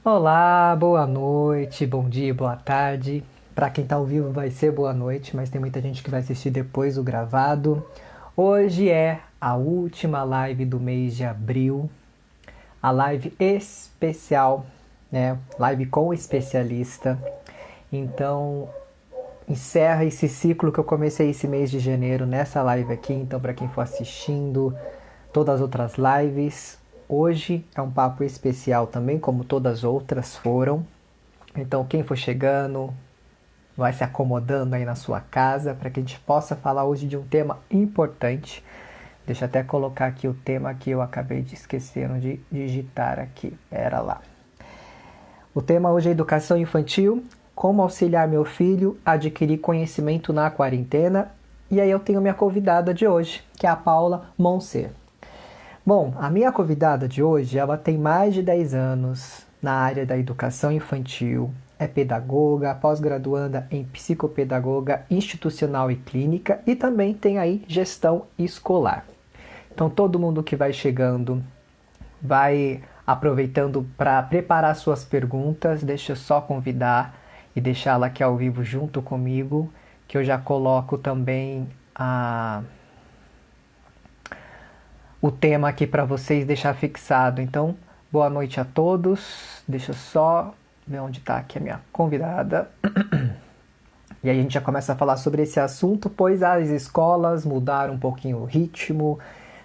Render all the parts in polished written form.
Olá, boa noite, bom dia, boa tarde. Para quem tá ao vivo vai ser boa noite, mas tem muita gente que vai assistir depois o gravado. Hoje é a última live do mês de abril, a live especial, né? Live com especialista. Então, encerra esse ciclo que eu comecei esse mês de janeiro nessa live aqui. Então, para quem for assistindo todas as outras lives, hoje é um papo especial também, como todas as outras foram. Então, quem for chegando, vai se acomodando aí na sua casa para que a gente possa falar hoje de um tema importante. Deixa eu até colocar aqui o tema que eu acabei de esquecer de digitar aqui. Era lá. O tema hoje é educação infantil, como auxiliar meu filho a adquirir conhecimento na quarentena. E aí eu tenho minha convidada de hoje, que é a Paula Monser. Bom, a minha convidada de hoje, ela tem mais de 10 anos na área da educação infantil, é pedagoga, pós-graduanda em psicopedagoga institucional e clínica e também tem aí gestão escolar. Então todo mundo que vai chegando vai aproveitando para preparar suas perguntas, deixa eu só convidar e deixá-la aqui ao vivo junto comigo, que eu já coloco também o tema aqui para vocês deixar fixado. Então, boa noite a todos. Deixa eu só ver onde está aqui a minha convidada. E aí a gente já começa a falar sobre esse assunto, pois as escolas mudaram um pouquinho o ritmo,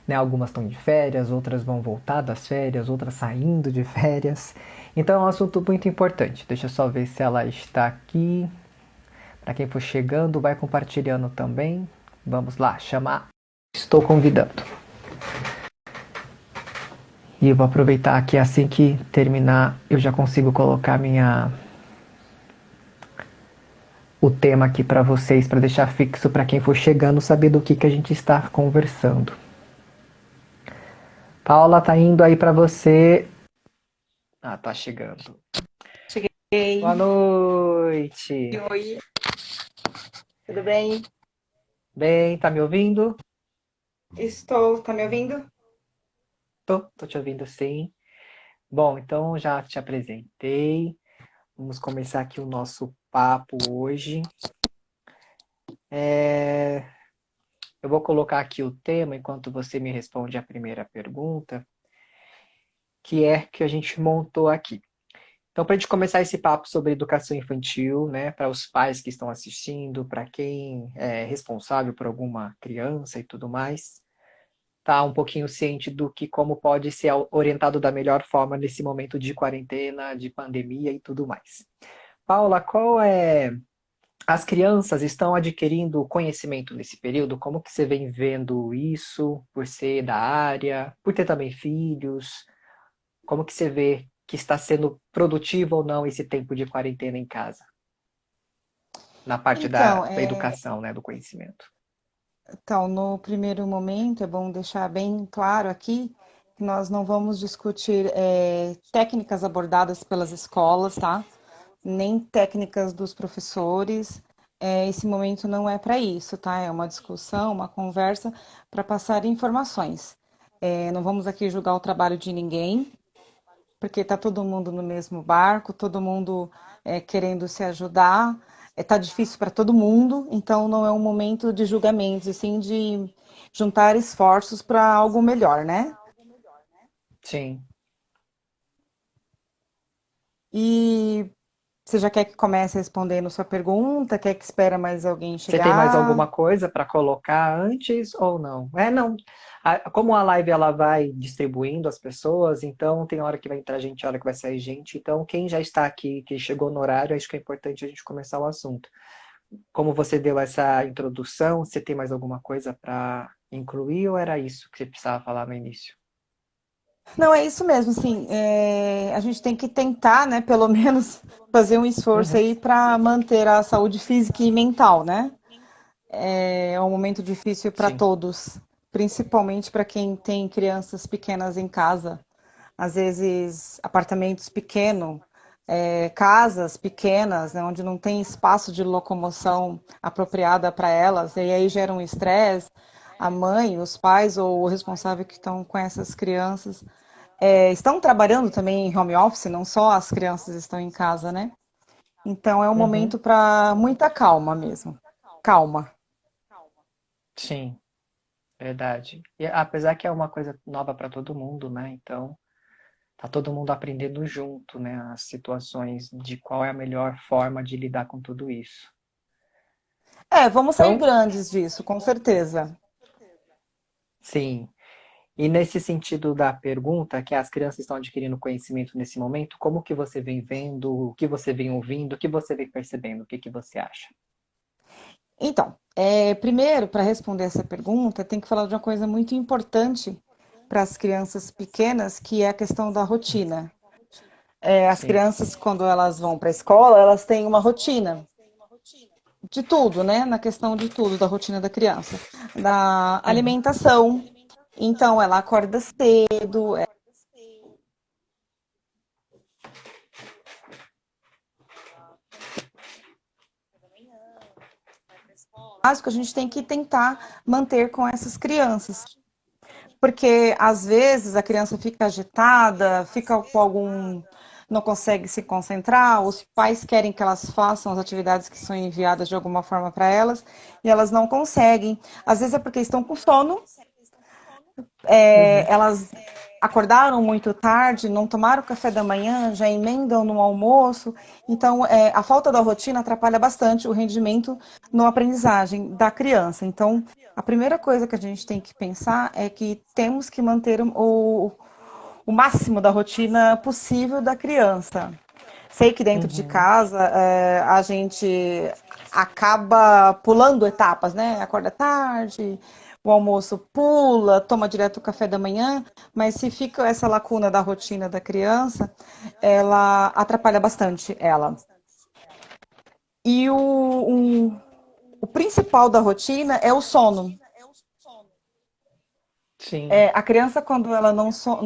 né? Algumas estão de férias, outras vão voltar das férias, outras saindo de férias. Então é um assunto muito importante. Deixa eu só ver se ela está aqui. Para quem for chegando, vai compartilhando também. Vamos lá, chamar. Estou convidando. E eu vou aproveitar que assim que terminar eu já consigo colocar o tema aqui para vocês, para deixar fixo para quem for chegando saber do que a gente está conversando. Paula, tá indo aí para você. Ah, tá chegando. Cheguei. Boa noite. Oi, tudo bem? Bem, tá me ouvindo? Estou, tá me ouvindo? Tô te ouvindo sim. Bom, então já te apresentei. Vamos começar aqui o nosso papo hoje. Eu vou colocar aqui o tema enquanto você me responde a primeira pergunta, que é que a gente montou aqui. Então, para a gente começar esse papo sobre educação infantil, né, para os pais que estão assistindo, para quem é responsável por alguma criança e tudo mais, tá um pouquinho ciente do que como pode ser orientado da melhor forma nesse momento de quarentena, de pandemia e tudo mais. Paula, qual é as crianças estão adquirindo conhecimento nesse período? Como que você vem vendo isso, por ser da área, por ter também filhos? Como que você vê que está sendo produtivo ou não esse tempo de quarentena em casa? Na parte Então, da educação, né, do conhecimento. no primeiro momento é bom deixar bem claro aqui que nós não vamos discutir técnicas abordadas pelas escolas, tá? Nem técnicas dos professores. Esse momento não é para isso, tá? É uma discussão, uma conversa para passar informações. Não vamos aqui julgar o trabalho de ninguém, porque está todo mundo no mesmo barco, todo mundo querendo se ajudar, está difícil para todo mundo, então não é um momento de julgamentos, e sim de juntar esforços para algo melhor, né? Sim. E você já quer que comece respondendo sua pergunta? Quer que espera mais alguém Você tem mais chegar? alguma coisa para colocar antes ou não? Não. Como a live ela vai distribuindo as pessoas, então tem hora que vai entrar gente, hora que vai sair gente. Então, quem já está aqui, que chegou no horário, acho que é importante a gente começar o assunto. Como você deu essa introdução, você tem mais alguma coisa para incluir ou era isso que você precisava falar no início? Não, é isso mesmo, assim, a gente tem que tentar, né, pelo menos fazer um esforço Uhum. aí para manter a saúde física e mental, né? É um momento difícil para Sim, todos, principalmente para quem tem crianças pequenas em casa. Às vezes, apartamentos pequenos, casas pequenas, né, onde não tem espaço de locomoção apropriada para elas, e aí gera um estresse. A mãe, os pais ou o responsável que estão com essas crianças estão trabalhando também em home office, não só as crianças estão em casa, né? Então é um Uhum, momento para muita calma mesmo. Calma. sim, verdade. E apesar que é uma coisa nova para todo mundo, né? Então, tá todo mundo aprendendo junto, né? As situações de qual é a melhor forma de lidar com tudo isso. Vamos sair Então, grandes disso, com certeza. sim. E nesse sentido da pergunta, que as crianças estão adquirindo conhecimento nesse momento, como que você vem vendo, o que você vem ouvindo, o que você vem percebendo, o que que você acha? Então, primeiro, para responder essa pergunta, tem que falar de uma coisa muito importante para as crianças pequenas, que é a questão da rotina. As Sim. crianças, quando elas vão para a escola, elas têm uma rotina de tudo, né? Na questão de tudo, da rotina da criança. Da Uhum. alimentação. Então, ela acorda cedo. Básico, a gente tem que tentar manter com essas crianças. Porque às vezes a criança fica agitada, fica com algum. Não consegue se concentrar, os pais querem que elas façam as atividades que são enviadas de alguma forma para elas e elas não conseguem. Às vezes é porque estão com sono, Uhum. elas acordaram muito tarde, não tomaram café da manhã, já emendam no almoço. Então, a falta da rotina atrapalha bastante o rendimento na aprendizagem da criança. Então, a primeira coisa que a gente tem que pensar é que temos que manter o máximo da rotina possível da criança. Sei que dentro de Uhum. casa a gente acaba pulando etapas, né? Acorda tarde, o almoço pula, toma direto o café da manhã, mas se fica essa lacuna da rotina da criança, ela atrapalha bastante ela. E o principal da rotina é o sono. Sim. A criança, quando ela não só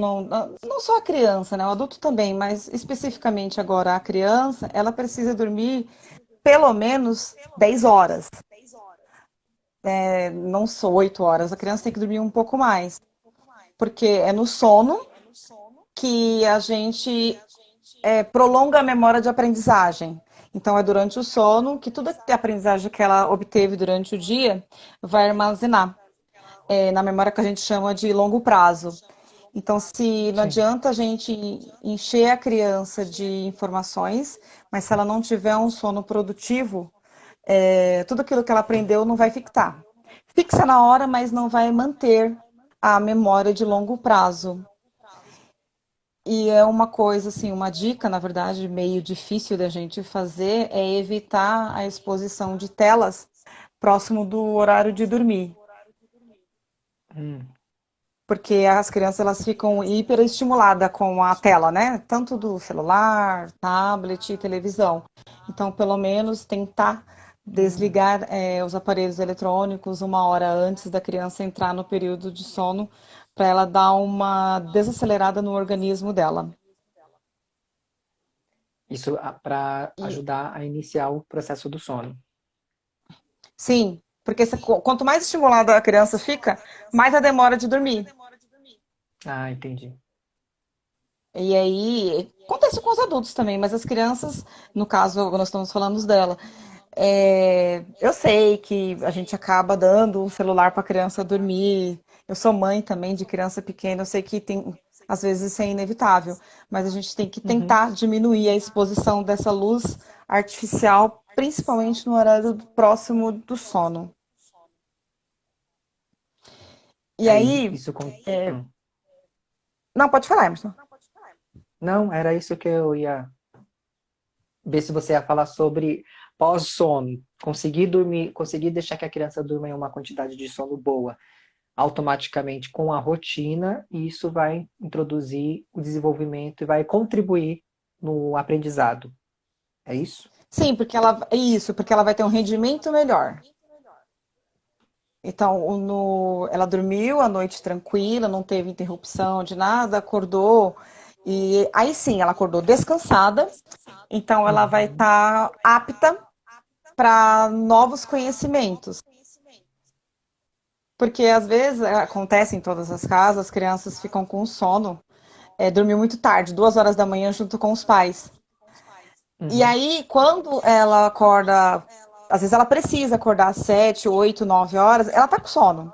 a criança, né? O adulto também, mas especificamente agora a criança, ela precisa dormir pelo menos 10 horas, não só 8 horas. A criança tem que dormir um pouco mais, porque é no sono que a gente prolonga a memória de aprendizagem. Então, é durante o sono que toda a aprendizagem que ela obteve durante o dia vai armazenar na memória que a gente chama de longo prazo. Então, se não Sim. adianta a gente encher a criança de informações, mas se ela não tiver um sono produtivo, tudo aquilo que ela aprendeu não vai fixar. Fixa na hora, mas não vai manter a memória de longo prazo. E é uma coisa, assim, uma dica, na verdade, meio difícil da gente fazer, é evitar a exposição de telas próximo do horário de dormir. Hum. Porque as crianças elas ficam hiperestimuladas com a tela, né? Tanto do celular, tablet e televisão. Então, pelo menos tentar Hum. desligar os aparelhos eletrônicos uma hora antes da criança entrar no período de sono, para ela dar uma desacelerada no organismo dela. Isso para E ajudar a iniciar o processo do sono. sim, porque quanto mais estimulada a criança fica, mais a demora de dormir. Ah, entendi. E aí, acontece com os adultos também, mas as crianças, no caso, nós estamos falando dela. Eu sei que a gente acaba dando um celular para a criança dormir. Eu sou mãe também de criança pequena, eu sei que tem, às vezes isso é inevitável, mas a gente tem que Uhum. tentar diminuir a exposição dessa luz artificial, principalmente no horário próximo do sono. E É aí, isso com. Hum. não, pode falar, Emerson. Não, era isso que eu ia ver se você ia falar sobre pós-sono. Conseguir dormir, conseguir deixar que a criança durma em uma quantidade de sono boa, automaticamente com a rotina, e isso vai introduzir o desenvolvimento e vai contribuir no aprendizado. É isso? Sim, porque ela vai ter um rendimento melhor. Então, ela dormiu a noite tranquila, não teve interrupção de nada, acordou. E aí sim, ela acordou descansada, então ela vai Uhum. estar apta para novos conhecimentos. Porque às vezes acontece em todas as casas, as crianças ficam com sono dormiu muito tarde, 2 horas da manhã, junto com os pais. E Uhum, aí, quando ela acorda, às vezes ela precisa acordar às 7, 8, 9 horas, ela tá com sono.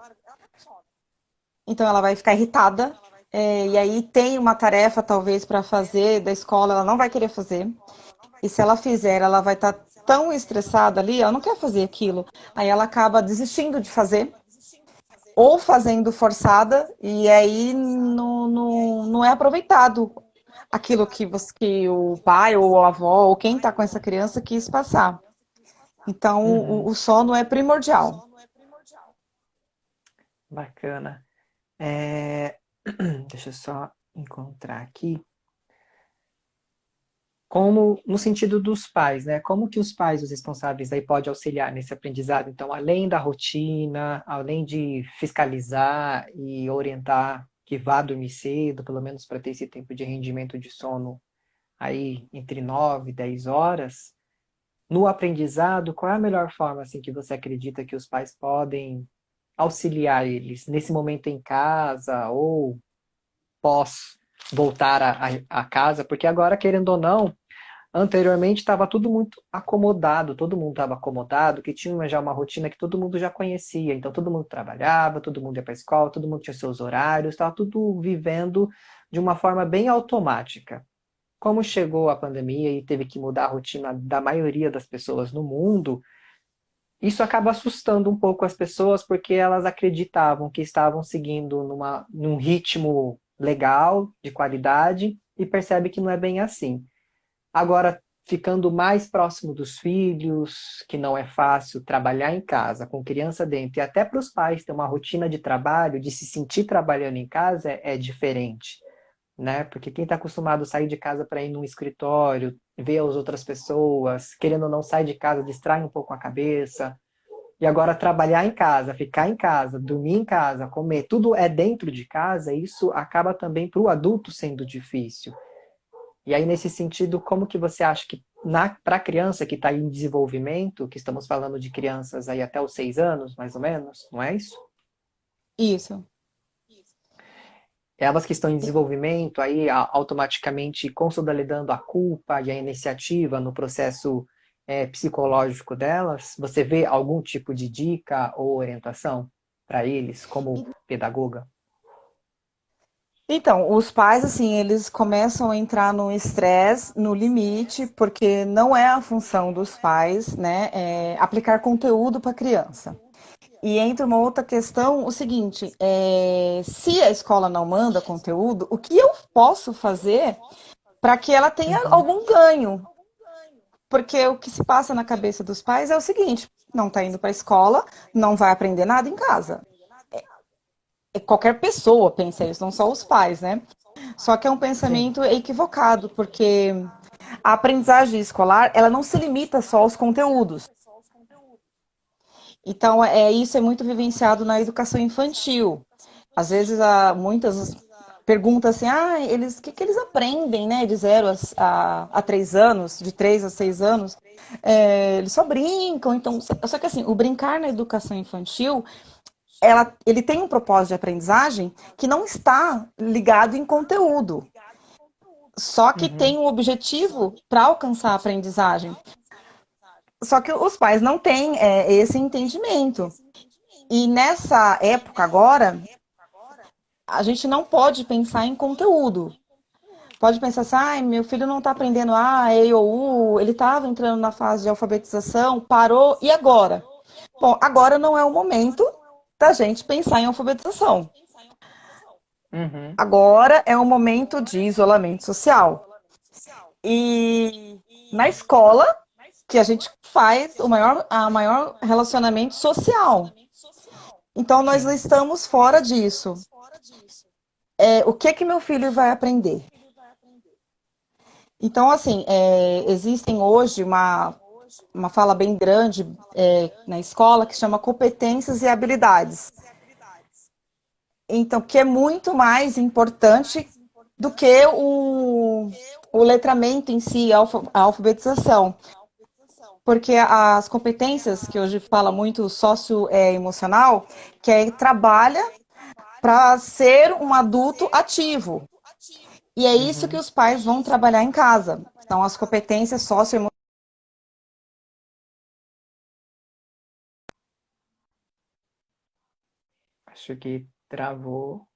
Então ela vai ficar irritada. E aí tem uma tarefa, talvez, para fazer da escola, ela não vai querer fazer. E se ela fizer, ela vai estar tão estressada ali, ela não quer fazer aquilo. Aí ela acaba desistindo de fazer, ou fazendo forçada, e aí não é aproveitado aquilo que o pai ou a avó ou quem está com essa criança quis passar. Então, uhum, o sono é primordial. bacana. É, deixa eu só encontrar aqui. Como, no sentido dos pais, né? Como que os pais, os responsáveis, aí podem auxiliar nesse aprendizado? Então, além da rotina, além de fiscalizar e orientar que vá dormir cedo, pelo menos para ter esse tempo de rendimento de sono aí entre 9 e 10 horas, no aprendizado, qual é a melhor forma assim que você acredita que os pais podem auxiliar eles nesse momento em casa ou pós voltar a casa? Porque agora, querendo ou não, anteriormente estava tudo muito acomodado, todo mundo estava acomodado, que tinha já uma rotina que todo mundo já conhecia. Então todo mundo trabalhava, todo mundo ia para a escola, todo mundo tinha seus horários, estava tudo vivendo de uma forma bem automática. Como chegou a pandemia e teve que mudar a rotina da maioria das pessoas no mundo, isso acaba assustando um pouco as pessoas porque elas acreditavam que estavam seguindo num ritmo legal, de qualidade, e percebe que não é bem assim. Agora, ficando mais próximo dos filhos, que não é fácil trabalhar em casa, com criança dentro, e até para os pais ter uma rotina de trabalho, de se sentir trabalhando em casa, é diferente, né? Porque quem está acostumado a sair de casa para ir num escritório, ver as outras pessoas, querendo ou não sair de casa, distrai um pouco a cabeça. E agora trabalhar em casa, ficar em casa, dormir em casa, comer, tudo é dentro de casa, isso acaba também para o adulto sendo difícil. E aí, nesse sentido, como que você acha que para a criança que está em desenvolvimento, que estamos falando de crianças aí até os 6 anos, mais ou menos, não é isso? Isso. Elas que estão em desenvolvimento, aí automaticamente consolidando a culpa e a iniciativa no processo psicológico delas, você vê algum tipo de dica ou orientação para eles, como pedagoga? Então, os pais, assim, eles começam a entrar no estresse, no limite, porque não é a função dos pais, né, aplicar conteúdo para a criança. E entra uma outra questão, o seguinte, se a escola não manda conteúdo, o que eu posso fazer para que ela tenha Uhum, algum ganho? Porque o que se passa na cabeça dos pais é o seguinte, não está indo para a escola, não vai aprender nada em casa. Qualquer pessoa pensa isso, não só os pais, né? Só que é um sim. pensamento equivocado, porque a aprendizagem escolar, ela não se limita só aos conteúdos. Então, isso é muito vivenciado na educação infantil. Às vezes, muitas perguntam assim, o que eles aprendem, né, de 0 a 3 anos, de 3 a 6 anos? Eles só brincam, então... Só que assim, o brincar na educação infantil, ele tem um propósito de aprendizagem que não está ligado em conteúdo. Só que Uhum, tem um objetivo para alcançar a aprendizagem. Só que os pais não têm esse entendimento. E nessa época agora, a gente não pode pensar em conteúdo. Pode pensar assim, meu filho não está aprendendo A, E ou U, ele estava entrando na fase de alfabetização, parou, e agora? Bom, agora não é o momento da gente pensar em alfabetização. uhum. Agora é um momento de isolamento social. E na escola, que a gente faz a maior relacionamento social. Então, nós não Sim. estamos fora disso. O que que meu filho vai aprender? Então, assim, existem hoje uma fala bem grande na escola que chama competências e habilidades. Então, que é muito mais importante do que o letramento em si, a alfabetização. Porque as competências que hoje fala muito socioemocional, que trabalha para ser um adulto ativo. E é isso que Uhum. os pais vão trabalhar em casa. São as competências socioemocionais. Acho que travou.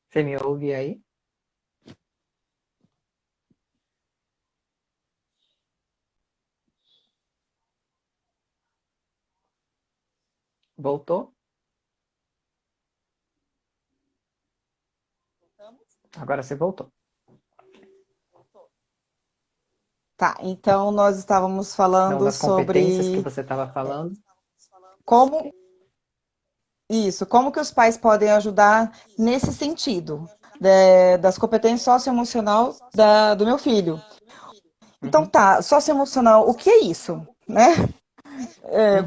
Você me ouve aí? Voltou? Agora você voltou. Tá, então nós estávamos Não, falando das competências que sobre você estava falando. como isso, como que os pais podem ajudar nesse sentido, das competências socioemocional do meu filho. Então Uhum. tá, socioemocional, o que é isso? Né?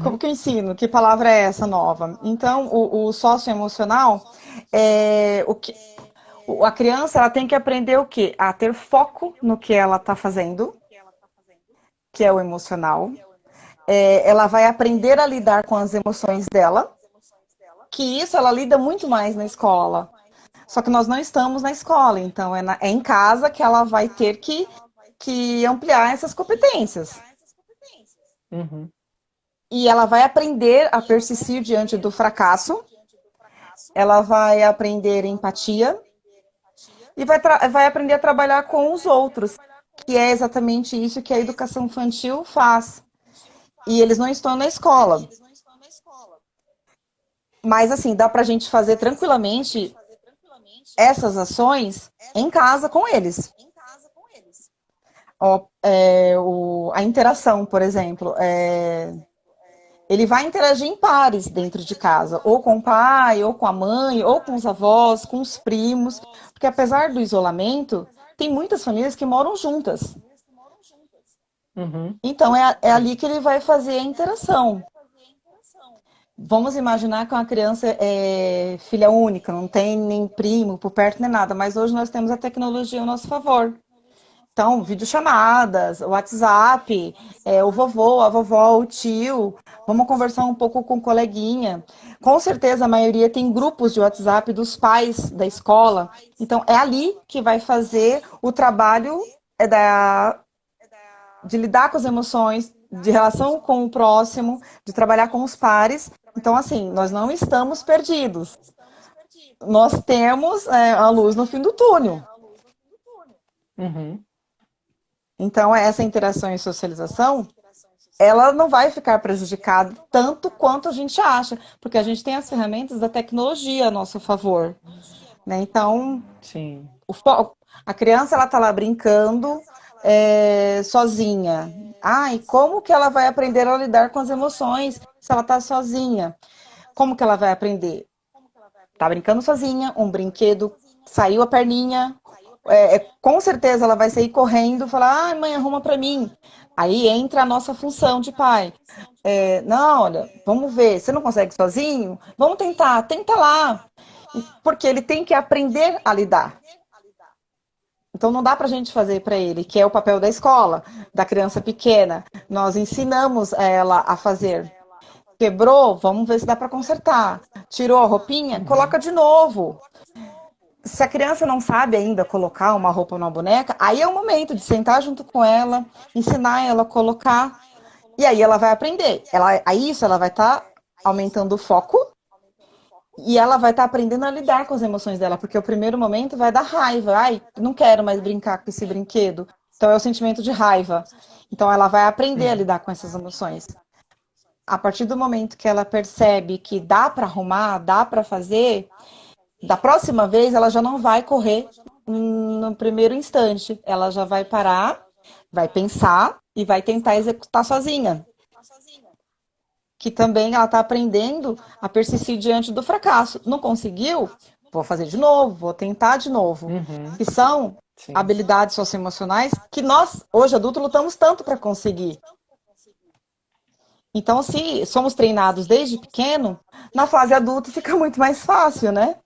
Como Uhum. que eu ensino? Que palavra é essa nova? Então, o socioemocional é o que a criança ela tem que aprender o quê? A ter foco no que ela está fazendo, que é o emocional. Ela vai aprender a lidar com as emoções dela, que isso ela lida muito mais na escola. Só que nós não estamos na escola, então é em casa que ela vai ter que ampliar essas competências. Uhum. E ela vai aprender a persistir diante do fracasso, ela vai aprender empatia e vai aprender a trabalhar com os outros, que é exatamente isso que a educação infantil faz. E eles não estão na escola. Mas, assim, dá para a gente fazer tranquilamente essas ações em casa com eles. Ó, a interação, por exemplo, ele vai interagir em pares dentro de casa, ou com o pai, ou com a mãe, ou com os avós, com os primos, porque apesar do isolamento, tem muitas famílias que moram juntas. Uhum. Então é Sim. ali que ele vai fazer a interação. Vamos imaginar que uma criança é filha única, não tem nem primo por perto nem nada, mas hoje nós temos a tecnologia ao nosso favor. Então, videochamadas, WhatsApp, o vovô, a vovó, o tio, vamos conversar um pouco com o coleguinha. Com certeza a maioria tem grupos de WhatsApp dos pais da escola. Então, é ali que vai fazer o trabalho de lidar com as emoções, de relação com o próximo, de trabalhar com os pares. Então, assim, nós não estamos perdidos. Nós temos a luz no fim do túnel. Uhum. Então, essa interação e socialização, ela não vai ficar prejudicada tanto quanto a gente acha, porque a gente tem as ferramentas da tecnologia a nosso favor, né? Então, Sim. a criança ela tá lá brincando sozinha. E como que ela vai aprender a lidar com as emoções se ela tá sozinha? Como que ela vai aprender? Tá brincando sozinha, um brinquedo saiu a perninha, com certeza ela vai sair correndo, falar, mãe, arruma para mim. Aí entra a nossa função de pai. Não, olha, vamos ver, você não consegue sozinho? Vamos tentar, tenta lá. Porque ele tem que aprender a lidar. Então não dá para a gente fazer para ele, que é o papel da escola, da criança pequena. Nós ensinamos ela a fazer. Quebrou, vamos ver se dá para consertar. Tirou a roupinha, Uhum. coloca de novo. Se a criança não sabe ainda colocar uma roupa numa boneca, aí é o momento de sentar junto com ela, ensinar ela a colocar, e aí ela vai aprender. Aí isso ela vai estar aumentando o foco e ela vai estar aprendendo a lidar com as emoções dela, porque o primeiro momento vai dar raiva. Ai, não quero mais brincar com esse brinquedo. Então é o sentimento de raiva. Então ela vai aprender a Uhum. lidar com essas emoções. A partir do momento que ela percebe que dá para arrumar, dá para fazer, da próxima vez ela já não vai correr no primeiro instante. Ela já vai parar, vai pensar e vai tentar executar sozinha. Que também ela está aprendendo a persistir diante do fracasso. Não conseguiu? Vou fazer de novo, vou tentar de novo. Uhum. Que são Sim. habilidades socioemocionais que nós, hoje adultos, lutamos tanto para conseguir. Então, se somos treinados desde pequeno, na fase adulta fica muito mais fácil, né?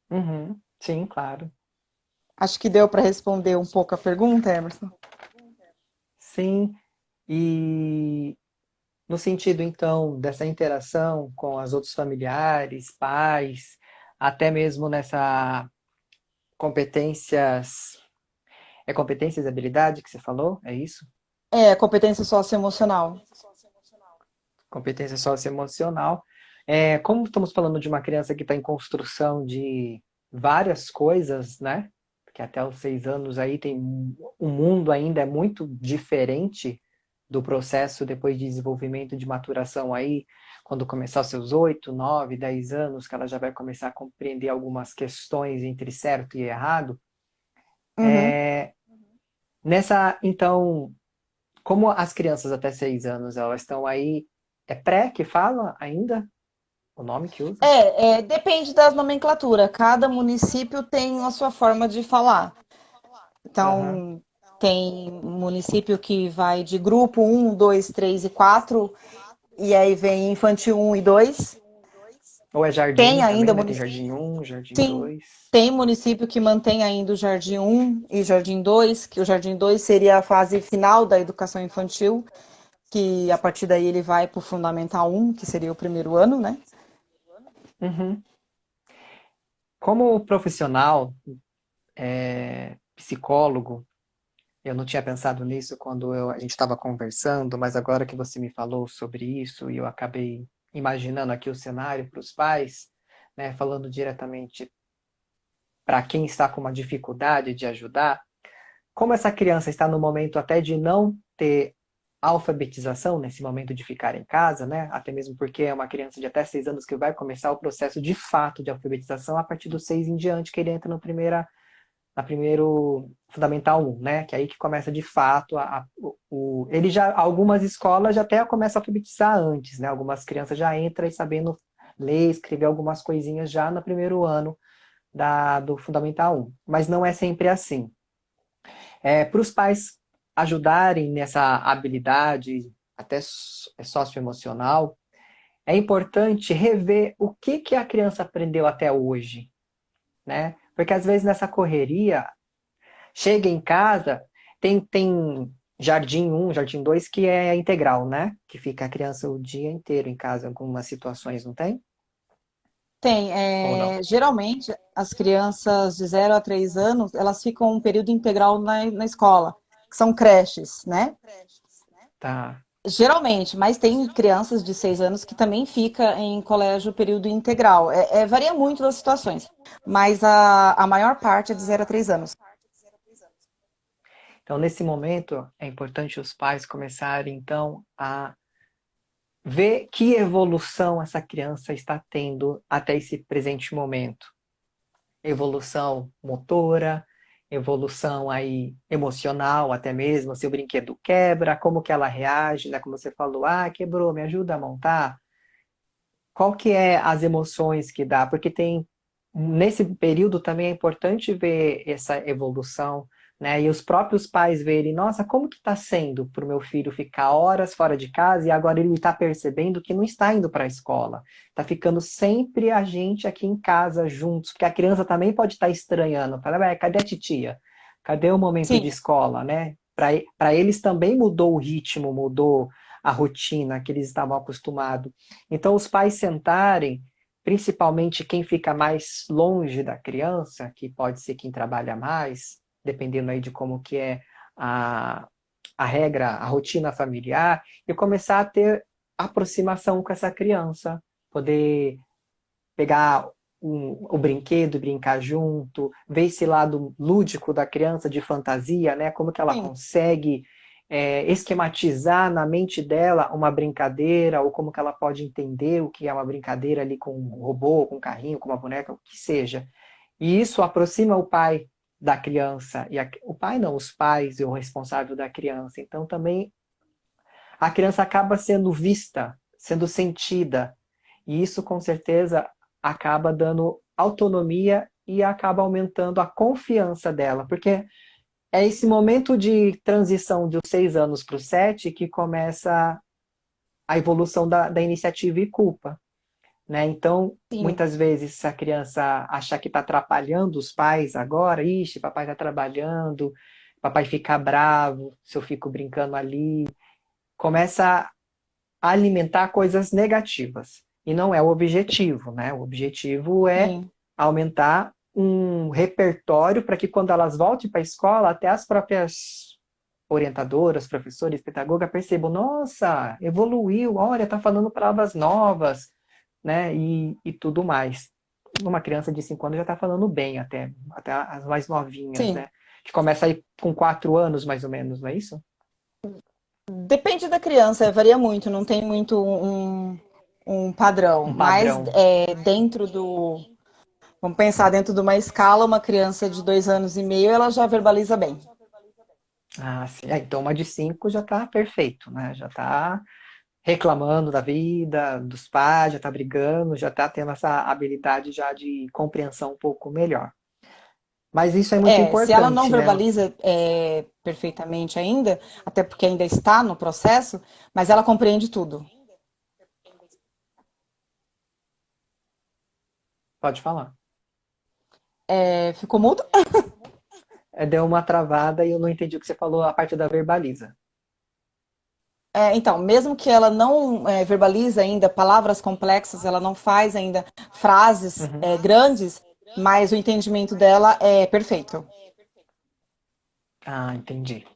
Uhum. Sim, claro. Acho que deu para responder um pouco a pergunta, Emerson. Sim. E no sentido, então, dessa interação com os outros familiares, pais, até mesmo nessa competências. É competências e habilidade que você falou? É isso? É, competência socioemocional. Competência socioemocional. Como estamos falando de uma criança que está em construção de várias coisas, né? Porque até os 6 anos aí tem o mundo ainda é muito diferente do processo depois de desenvolvimento de maturação aí, quando começar os seus 8, 9, 10 anos, que ela já vai começar a compreender algumas questões entre certo e errado. Uhum. Então, como as crianças até 6 anos, elas estão aí, é pré que fala ainda? O nome que usa? Depende das nomenclaturas. Cada município tem a sua forma de falar. Aham. Então, tem município que vai de grupo um, 2, 3 e 4, e aí vem infantil um e 2. Ou é Tem jardim ainda também, né? Tem município, jardim um, jardim sim, 2. tem município que mantém ainda o Jardim um e Jardim 2, que o Jardim 2 seria a fase final da educação infantil, que a partir daí ele vai para o Fundamental um, que seria o primeiro ano, né? Uhum. Como profissional, psicólogo, eu não tinha pensado nisso quando a gente estava conversando, mas agora que você me falou sobre isso e eu acabei imaginando aqui o cenário para os pais, né, falando diretamente para quem está com uma dificuldade de ajudar, como essa criança está no momento até de não ter alfabetização, nesse momento de ficar em casa, né? Até mesmo porque é uma criança de até 6 anos que vai começar o processo de fato de alfabetização a partir dos 6 em diante, que ele entra na primeiro Fundamental 1, né? Que é aí que começa de fato ele já algumas escolas já até começam a alfabetizar antes, né? Algumas crianças já entram e sabendo ler, escrever algumas coisinhas já no primeiro ano do Fundamental 1. Mas não é sempre assim. Para os pais ajudarem nessa habilidade até socioemocional, é importante rever o que a criança aprendeu até hoje, né? Porque às vezes nessa correria, chega em casa, tem jardim um, jardim 2 que é integral, né? Que fica a criança o dia inteiro em casa, em algumas situações, não tem? Tem, Ou não? geralmente as crianças de 0 a 3 anos, elas ficam um período integral na escola, que são creches, né? Tá. Geralmente, mas tem crianças de 6 anos que também fica em colégio período integral. Varia muito das situações, mas a maior parte é de 0 a 3 anos. Então, nesse momento, é importante os pais começarem, então, a ver que evolução essa criança está tendo até esse presente momento. Evolução motora, evolução aí emocional até mesmo, se o brinquedo quebra, como que ela reage, né? Como você falou, quebrou, me ajuda a montar. Qual que é as emoções que dá? Porque nesse período também é importante ver essa evolução, né? E os próprios pais verem, nossa, como que está sendo para o meu filho ficar horas fora de casa e agora ele está percebendo que não está indo para a escola, está ficando sempre a gente aqui em casa juntos, porque a criança também pode estar estranhando, fala, cadê a titia? Cadê o momento de Sim, escola, né? Para eles também mudou o ritmo, mudou a rotina que eles estavam acostumados. Então, os pais sentarem, principalmente quem fica mais longe da criança, que pode ser quem trabalha mais, dependendo aí de como que é a, a regra, a rotina familiar, e começar a ter aproximação com essa criança, poder pegar o brinquedo, brincar junto, ver esse lado lúdico da criança, de fantasia, né? Como que ela sim. consegue esquematizar na mente dela uma brincadeira, ou como que ela pode entender o que é uma brincadeira ali com um robô, com um carrinho, com uma boneca, o que seja. E isso aproxima o pai da criança, o pai não, os pais e o responsável da criança. Então também a criança acaba sendo vista, sendo sentida, e isso com certeza acaba dando autonomia e acaba aumentando a confiança dela, porque é esse momento de transição dos 6 anos para os 7 que começa a evolução da iniciativa e culpa, né? Então, Sim. muitas vezes, se a criança achar que está atrapalhando os pais agora, ixi, papai está trabalhando, papai fica bravo se eu fico brincando ali, começa a alimentar coisas negativas. E não é o objetivo, né? O objetivo é Sim. aumentar um repertório para que quando elas voltem para a escola, até as próprias orientadoras, professores, pedagogas percebam, nossa, evoluiu, olha, tá falando palavras novas, né, e tudo mais. Uma criança de 5 anos já está falando bem até as mais novinhas, Sim, né, que começa aí com 4 anos mais ou menos, não é isso? depende da criança, varia muito, não tem muito um padrão, Um mas padrão. dentro do, vamos pensar, dentro de uma escala, uma criança de 2 anos e meio, ela já verbaliza bem. Ah, sim. Então uma de 5 já está perfeito, né, já está reclamando da vida, dos pais, já está brigando, já está tendo essa habilidade já de compreensão um pouco melhor. Mas isso é muito Se ela não importante, né? verbaliza perfeitamente ainda, até porque ainda está no processo, mas ela compreende tudo. Pode falar. Ficou mudo? Deu uma travada e eu não entendi o que você falou, a parte da verbaliza. Então, mesmo que ela não verbalize ainda palavras complexas, ela não faz ainda frases Uhum. grandes, mas o entendimento dela é perfeito. Ah, entendi.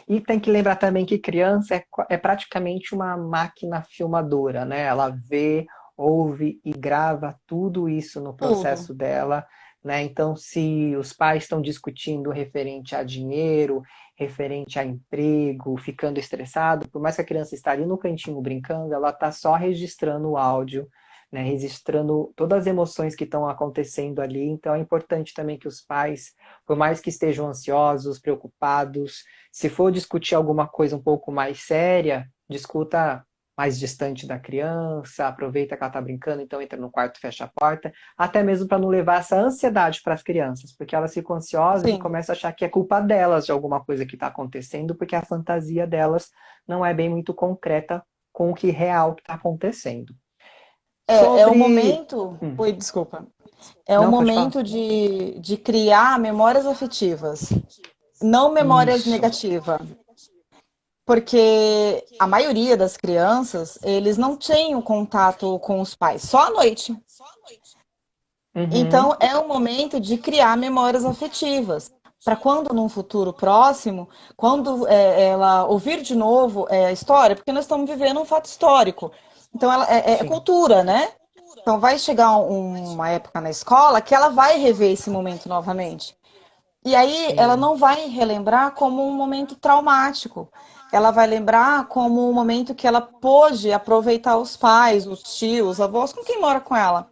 E tem que lembrar também que criança é praticamente uma máquina filmadora, né? Ela vê, ouve e grava tudo isso no Tudo. processo dela, né? Então, se os pais estão discutindo referente a dinheiro, referente a emprego, ficando estressado, por mais que a criança está ali no cantinho brincando, ela está só registrando o áudio, né? Registrando todas as emoções que estão acontecendo ali. Então, é importante também que os pais, por mais que estejam ansiosos, preocupados, se for discutir alguma coisa um pouco mais séria, discuta mais distante da criança, aproveita que ela está brincando, então entra no quarto, fecha a porta, até mesmo para não levar essa ansiedade para as crianças, porque elas ficam ansiosas e Sim. começam a achar que é culpa delas de alguma coisa que está acontecendo, porque a fantasia delas não é bem muito concreta com o que real está acontecendo. É o Sobre. momento. Oi, desculpa. É o Não, pode falar. momento de criar memórias afetivas, não memórias Isso. negativas. Porque a maioria das crianças, eles não têm o contato com os pais, só à noite. Uhum. Então, é o momento de criar memórias afetivas. Para quando, num futuro próximo, quando ela ouvir de novo a história, porque nós estamos vivendo um fato histórico. Então, é Sim. cultura, né? Então, vai chegar uma época na escola que ela vai rever esse momento novamente. E aí ela Sim. não vai relembrar como um momento traumático. Ela vai lembrar como um momento que ela pôde aproveitar os pais, os tios, os avós, com quem mora com ela.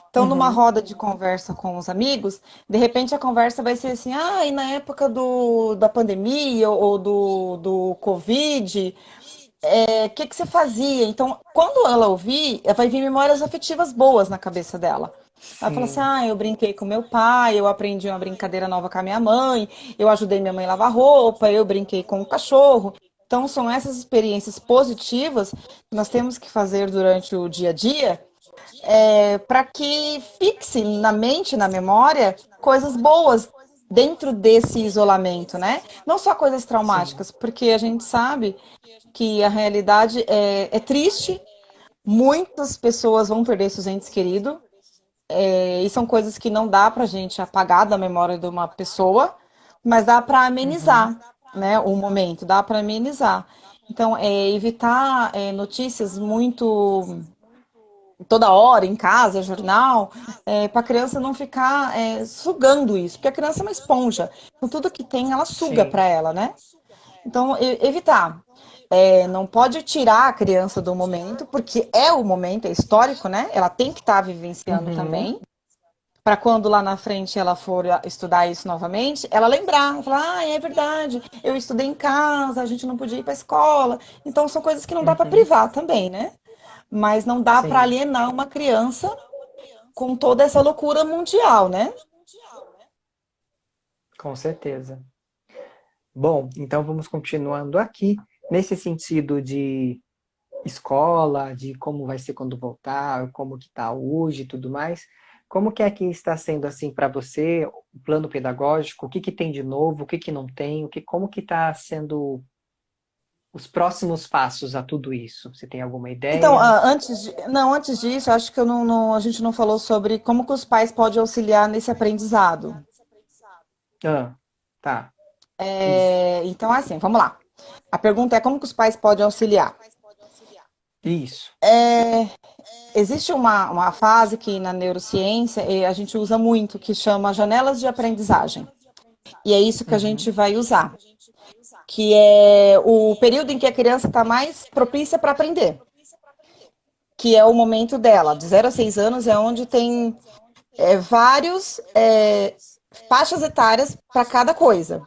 Então, numa Uhum. roda de conversa com os amigos, de repente a conversa vai ser assim: ah, e na época da pandemia ou do Covid, o que você fazia? Então, quando ela ouvir, vai vir memórias afetivas boas na cabeça dela. Ela fala assim: Sim. ah, eu brinquei com meu pai, eu aprendi uma brincadeira nova com a minha mãe, eu ajudei minha mãe a lavar roupa, eu brinquei com o cachorro. Então, são essas experiências positivas que nós temos que fazer durante o dia a dia para que fixe na mente, na memória, coisas boas dentro desse isolamento, né? Não só coisas Sim. traumáticas, porque a gente sabe que a realidade é triste, muitas pessoas vão perder seus entes queridos, e são coisas que não dá para a gente apagar da memória de uma pessoa, mas dá para Uhum. amenizar, né, o momento, dá para amenizar. Então, evitar notícias muito toda hora em casa, jornal, para a criança não ficar sugando isso, porque a criança é uma esponja, então tudo que tem ela suga Sim. para ela, né? Então, evitar. Não pode tirar a criança do momento, porque é o momento, é histórico, né? Ela tem que estar vivenciando Uhum. também, para quando lá na frente ela for estudar isso novamente, ela lembrar, falar, ah, é verdade, eu estudei em casa, a gente não podia ir para a escola. Então, são coisas que não dá para Uhum. privar também, né? Mas não dá para Sim, alienar uma criança com toda essa loucura mundial, né? com certeza. Bom, então vamos continuando aqui. Nesse sentido de escola, de como vai ser quando voltar, como que está hoje e tudo mais, como que aqui está sendo assim para você, o plano pedagógico, o que que tem de novo, o que que não tem, como que está sendo os próximos passos a tudo isso? Você tem alguma Então, ideia? antes disso, acho que a gente não falou sobre como que os pais podem auxiliar nesse aprendizado. Ah, tá. Isso. Então, assim, vamos lá. A pergunta é como que os pais podem auxiliar? Isso. Existe uma fase que na neurociência a gente usa muito, que chama janelas de aprendizagem. E é isso que a gente Uhum. vai usar, que é o período em que a criança está mais propícia para aprender, que é o momento dela. De 0 a 6 anos é onde tem vários faixas etárias para cada coisa.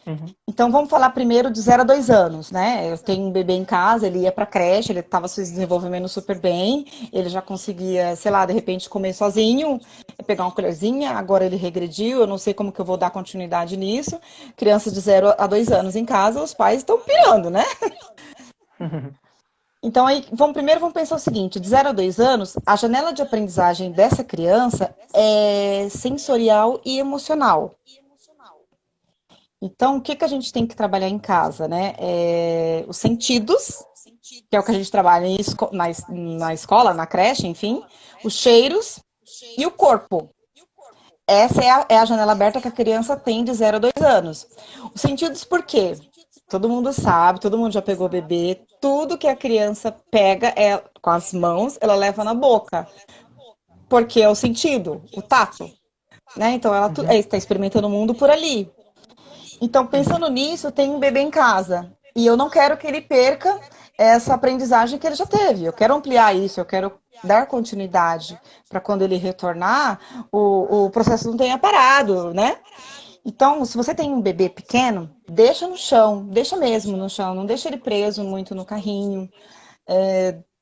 Uhum. Então vamos falar primeiro de 0 a 2 anos, né? Eu tenho um bebê em casa, ele ia para creche, ele estava se desenvolvendo super bem, ele já conseguia, sei lá, de repente comer sozinho, pegar uma colherzinha, agora ele regrediu, eu não sei como que eu vou dar continuidade nisso. Criança de 0 a 2 anos em casa, os pais estão pirando, né? Então aí, vamos pensar o seguinte, de 0 a 2 anos, a janela de aprendizagem dessa criança é sensorial e emocional. Então, o que que a gente tem que trabalhar em casa, né? Os sentidos, que é o que a gente trabalha na escola, na creche, enfim, os cheiros e o corpo. Essa é a janela aberta que a criança tem de 0 a 2 anos. Os sentidos, por quê? Todo mundo sabe, todo mundo já pegou bebê, tudo que a criança pega com as mãos, ela leva na boca. Porque é o sentido, o tato, né? Então ela Uhum. está experimentando o mundo por ali. Então, Uhum. pensando nisso, tem um bebê em casa. E eu não quero que ele perca essa aprendizagem que ele já teve. Eu quero ampliar isso, eu quero dar continuidade para quando ele retornar, o processo não tenha parado, né? Então, se você tem um bebê pequeno, deixa no chão, deixa mesmo no chão, não deixa ele preso muito no carrinho.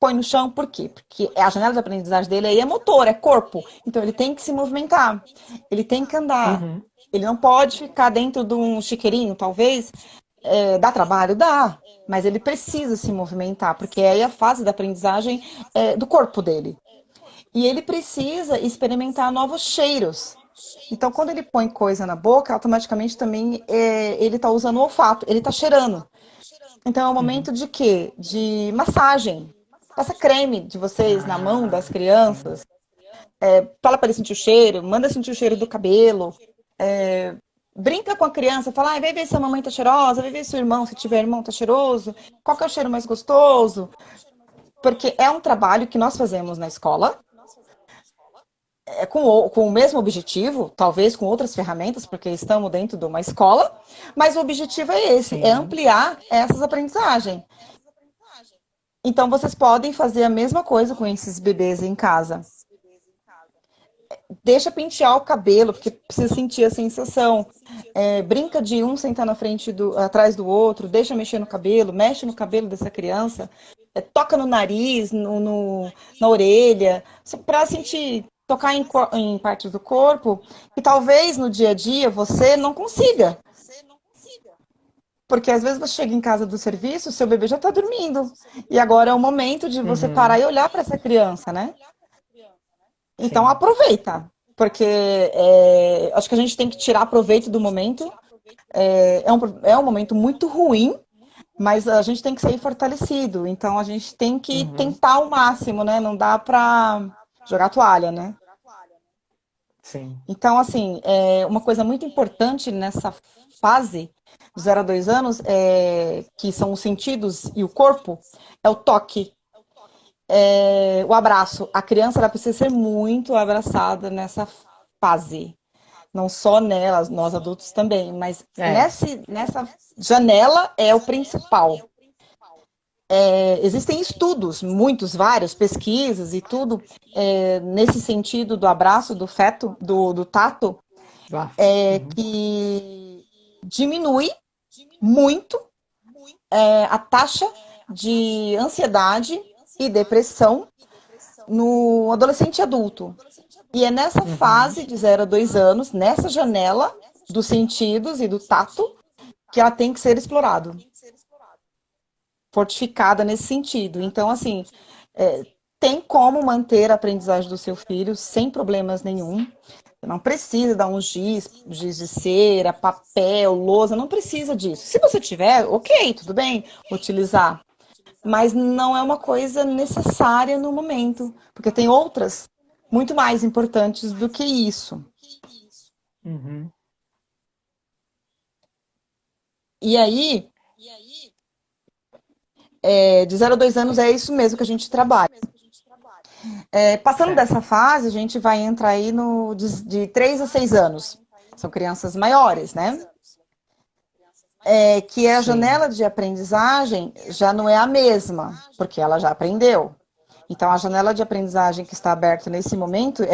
Põe no chão, por quê? Porque a janela de aprendizagem dele aí é motor, é corpo. Então, ele tem que se movimentar, ele tem que andar. Uhum. Ele não pode ficar dentro de um chiqueirinho, talvez. Dá trabalho? Dá. Mas ele precisa se movimentar, porque aí é a fase da aprendizagem do corpo dele. E ele precisa experimentar novos cheiros. Então, quando ele põe coisa na boca, automaticamente também ele está usando o olfato, ele está cheirando. Então, é o Uhum. momento de quê? De massagem. Passa creme de vocês na mão das Ah, sim. crianças. Fala para ele sentir o cheiro, manda sentir o cheiro do cabelo. Brinca com a criança, fala, vai ver se a mamãe tá cheirosa, vai ver se o irmão, se tiver irmão, tá cheiroso. Qual que é o cheiro mais gostoso? Porque é um trabalho que nós fazemos na escola, com o mesmo objetivo, talvez com outras ferramentas, porque estamos dentro de uma escola, mas o objetivo é esse, é Sim. ampliar essas aprendizagens. Então, vocês podem fazer a mesma coisa com esses bebês em casa. Deixa pentear o cabelo, porque precisa sentir a sensação. Brinca de um sentar na frente atrás do outro, deixa mexer no cabelo, mexe no cabelo dessa criança, toca no nariz, na orelha, para sentir, tocar em partes do corpo que talvez no dia a dia você não consiga. Porque às vezes você chega em casa do serviço, seu bebê já está dormindo. E agora é o momento de você parar Uhum. e olhar para essa criança, né? Então Sim. aproveita, porque acho que a gente tem que tirar proveito do momento. É um momento muito ruim, mas a gente tem que sair fortalecido. Então a gente tem que Uhum. tentar o máximo, né? Não dá para jogar toalha, né? Sim. Então, assim, uma coisa muito importante nessa fase de 0 a 2 anos, que são os sentidos e o corpo, é o toque, o abraço. A criança ela precisa ser muito abraçada nessa fase. Não só nela, nós adultos também, mas É. nessa janela é o principal. Existem estudos, muitos, vários, pesquisas e tudo, nesse sentido do abraço, do feto, do tato, Uhum. que diminui muito a taxa de ansiedade e depressão no adolescente adulto. E é nessa Uhum. fase de 0 a 2 anos, nessa janela dos sentidos e do tato, que ela tem que ser explorado, fortificada nesse sentido. Então, assim, é, tem como manter a aprendizagem do seu filho sem problemas nenhum. Não precisa dar um giz de cera, papel, lousa, não precisa disso. Se você tiver, ok, tudo bem, utilizar. Mas não é uma coisa necessária no momento, porque tem outras muito mais importantes do que isso. Uhum. E aí, de 0 a 2 anos é isso mesmo que a gente trabalha. Passando Certo. dessa fase, a gente vai entrar aí no de 3 a 6 anos. São crianças maiores, né? Que a Sim. janela de aprendizagem já não é a mesma, porque ela já aprendeu. Então, a janela de aprendizagem que está aberta nesse momento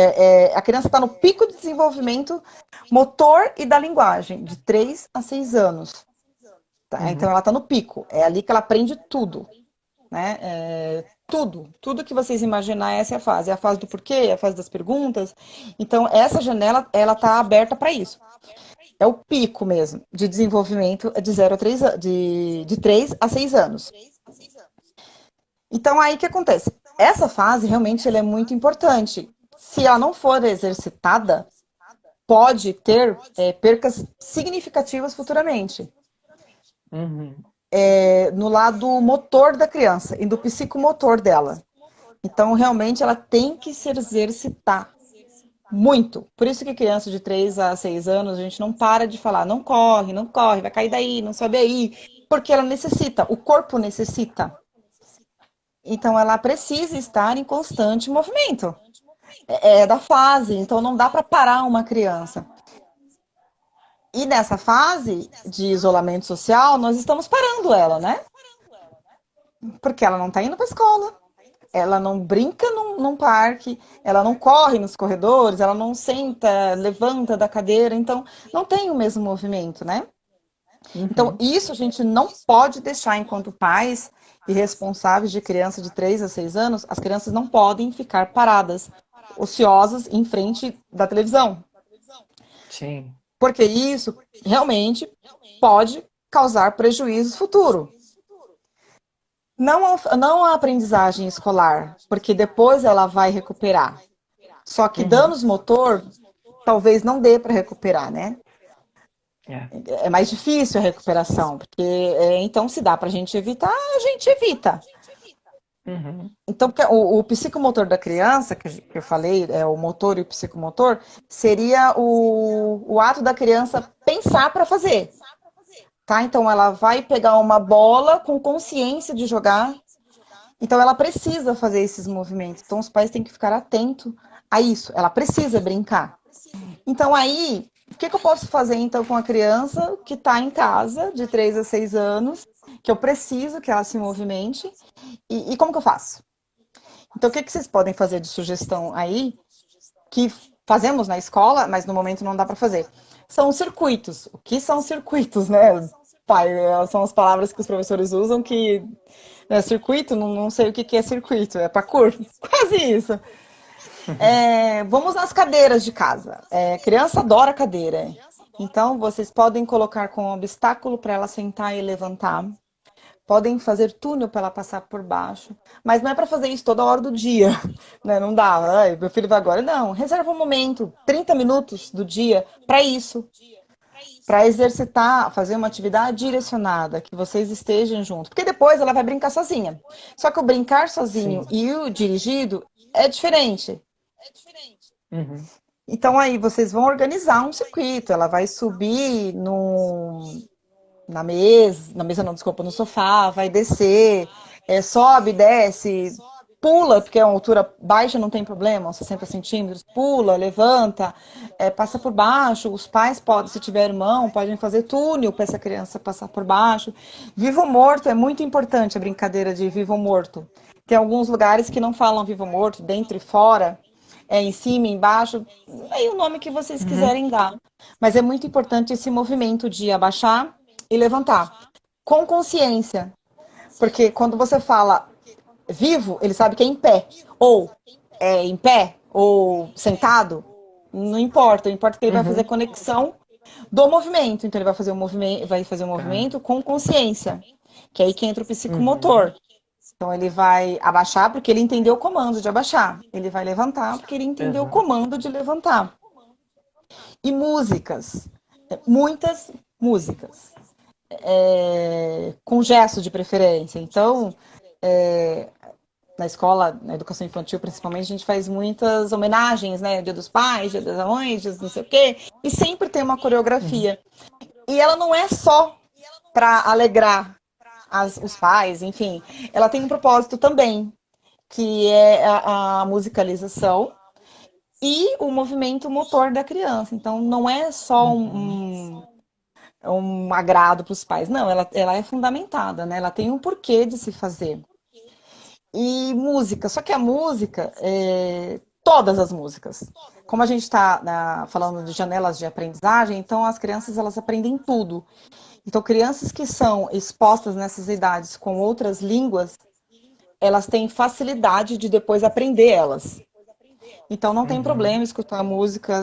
a criança está no pico de desenvolvimento motor e da linguagem, de 3 a 6 anos. Tá? Então, Uhum. ela está no pico. É ali que ela aprende tudo. Né? Tudo que vocês imaginar, essa é a fase. É a fase do porquê, é a fase das perguntas. Então, essa janela, ela está aberta para isso. É o pico mesmo de desenvolvimento de 0 a 3, de 3 a 6 anos. Então, aí o que acontece? Essa fase realmente ela é muito importante. Se ela não for exercitada, pode ter percas significativas futuramente. Uhum. No lado motor da criança e do psicomotor dela. Então, realmente, ela tem que se exercitar muito. Por isso que criança de 3 a 6 anos, a gente não para de falar, não corre, não corre, vai cair daí, não sobe aí. Porque ela necessita, o corpo necessita. Então, ela precisa estar em constante movimento. É da fase, então não dá para parar uma criança. E nessa fase de isolamento social, nós estamos parando ela, né? Porque ela não está indo para a escola, ela não brinca num parque, ela não corre nos corredores, ela não senta, levanta da cadeira, então não tem o mesmo movimento, né? Então, Uhum. isso a gente não pode deixar enquanto pais e responsáveis de criança de 3 a 6 anos, as crianças não podem ficar paradas, ociosas em frente da televisão. Sim. Porque isso realmente pode causar prejuízos futuros. Não a aprendizagem escolar, porque depois ela vai recuperar. Só que Uhum. danos motor, talvez não dê para recuperar, né? É. É mais difícil a recuperação, porque então se dá para a gente evitar, a gente evita. Uhum. Então, o psicomotor da criança, que eu falei, o motor e o psicomotor, seria o ato da criança pensar para fazer. Tá? Então, ela vai pegar uma bola com consciência de jogar. Então, ela precisa fazer esses movimentos. Então, os pais têm que ficar atentos a isso. Ela precisa brincar. Então, aí, o que eu posso fazer, então, com a criança que está em casa, de 3 a 6 anos, que eu preciso que ela se movimente, e como que eu faço? Então, o que vocês podem fazer de sugestão aí, que fazemos na escola, mas no momento não dá para fazer? São os circuitos. O que são circuitos, né? Pai, são as palavras que os professores usam que circuito, não sei o que é circuito, é parkour, quase isso. Vamos nas cadeiras de casa. Criança adora cadeira. Então, vocês podem colocar como obstáculo para ela sentar e levantar. Podem fazer túnel para ela passar por baixo. Mas não é para fazer isso toda hora do dia. Né? Não dá. Ai, meu filho vai agora. Não. Reserva um momento, 30 minutos do dia, para isso. Para exercitar, fazer uma atividade direcionada, que vocês estejam juntos. Porque depois ela vai brincar sozinha. Só que o brincar sozinho Sim. e o dirigido é diferente. Uhum. Então aí vocês vão organizar um circuito. Ela vai subir na mesa não, desculpa, no sofá, vai descer, sobe, desce, pula, porque é uma altura baixa, não tem problema, uns 60 centímetros, pula, levanta, passa por baixo. Os pais podem, se tiver irmão, podem fazer túnel para essa criança passar por baixo. Vivo morto é muito importante a brincadeira de vivo morto. Tem alguns lugares que não falam vivo morto, dentro e fora, em cima, embaixo, aí o nome que vocês Uhum. quiserem dar. Mas é muito importante esse movimento de abaixar e levantar. Com consciência. Porque quando você fala vivo, ele sabe que é em pé. Ou é em pé, ou sentado. Não importa. Importa que ele vai fazer Uhum. conexão do movimento. Então ele vai fazer um Tá. movimento com consciência. Que é aí que entra o Uhum. psicomotor. Então ele vai abaixar porque ele entendeu o comando de abaixar. Ele vai levantar porque ele entendeu o Exato. comando de levantar. E músicas, muitas músicas, com gesto de preferência. Então, é, na escola, na educação infantil principalmente, a gente faz muitas homenagens, né? Dia dos pais, dia das mães, dia não sei o quê, e sempre tem uma Uhum. coreografia. E ela não é só para alegrar os pais, enfim, ela tem um propósito também, que é a musicalização e o movimento motor da criança. Então, não é só Uhum. um agrado para os pais, não, ela é fundamentada, né? Ela tem um porquê de se fazer. E música, só que a música, todas as músicas. Como a gente está falando de janelas de aprendizagem, então as crianças elas aprendem tudo. Então, crianças que são expostas nessas idades com outras línguas, elas têm facilidade de depois aprender elas. Então, não tem Uhum. problema escutar música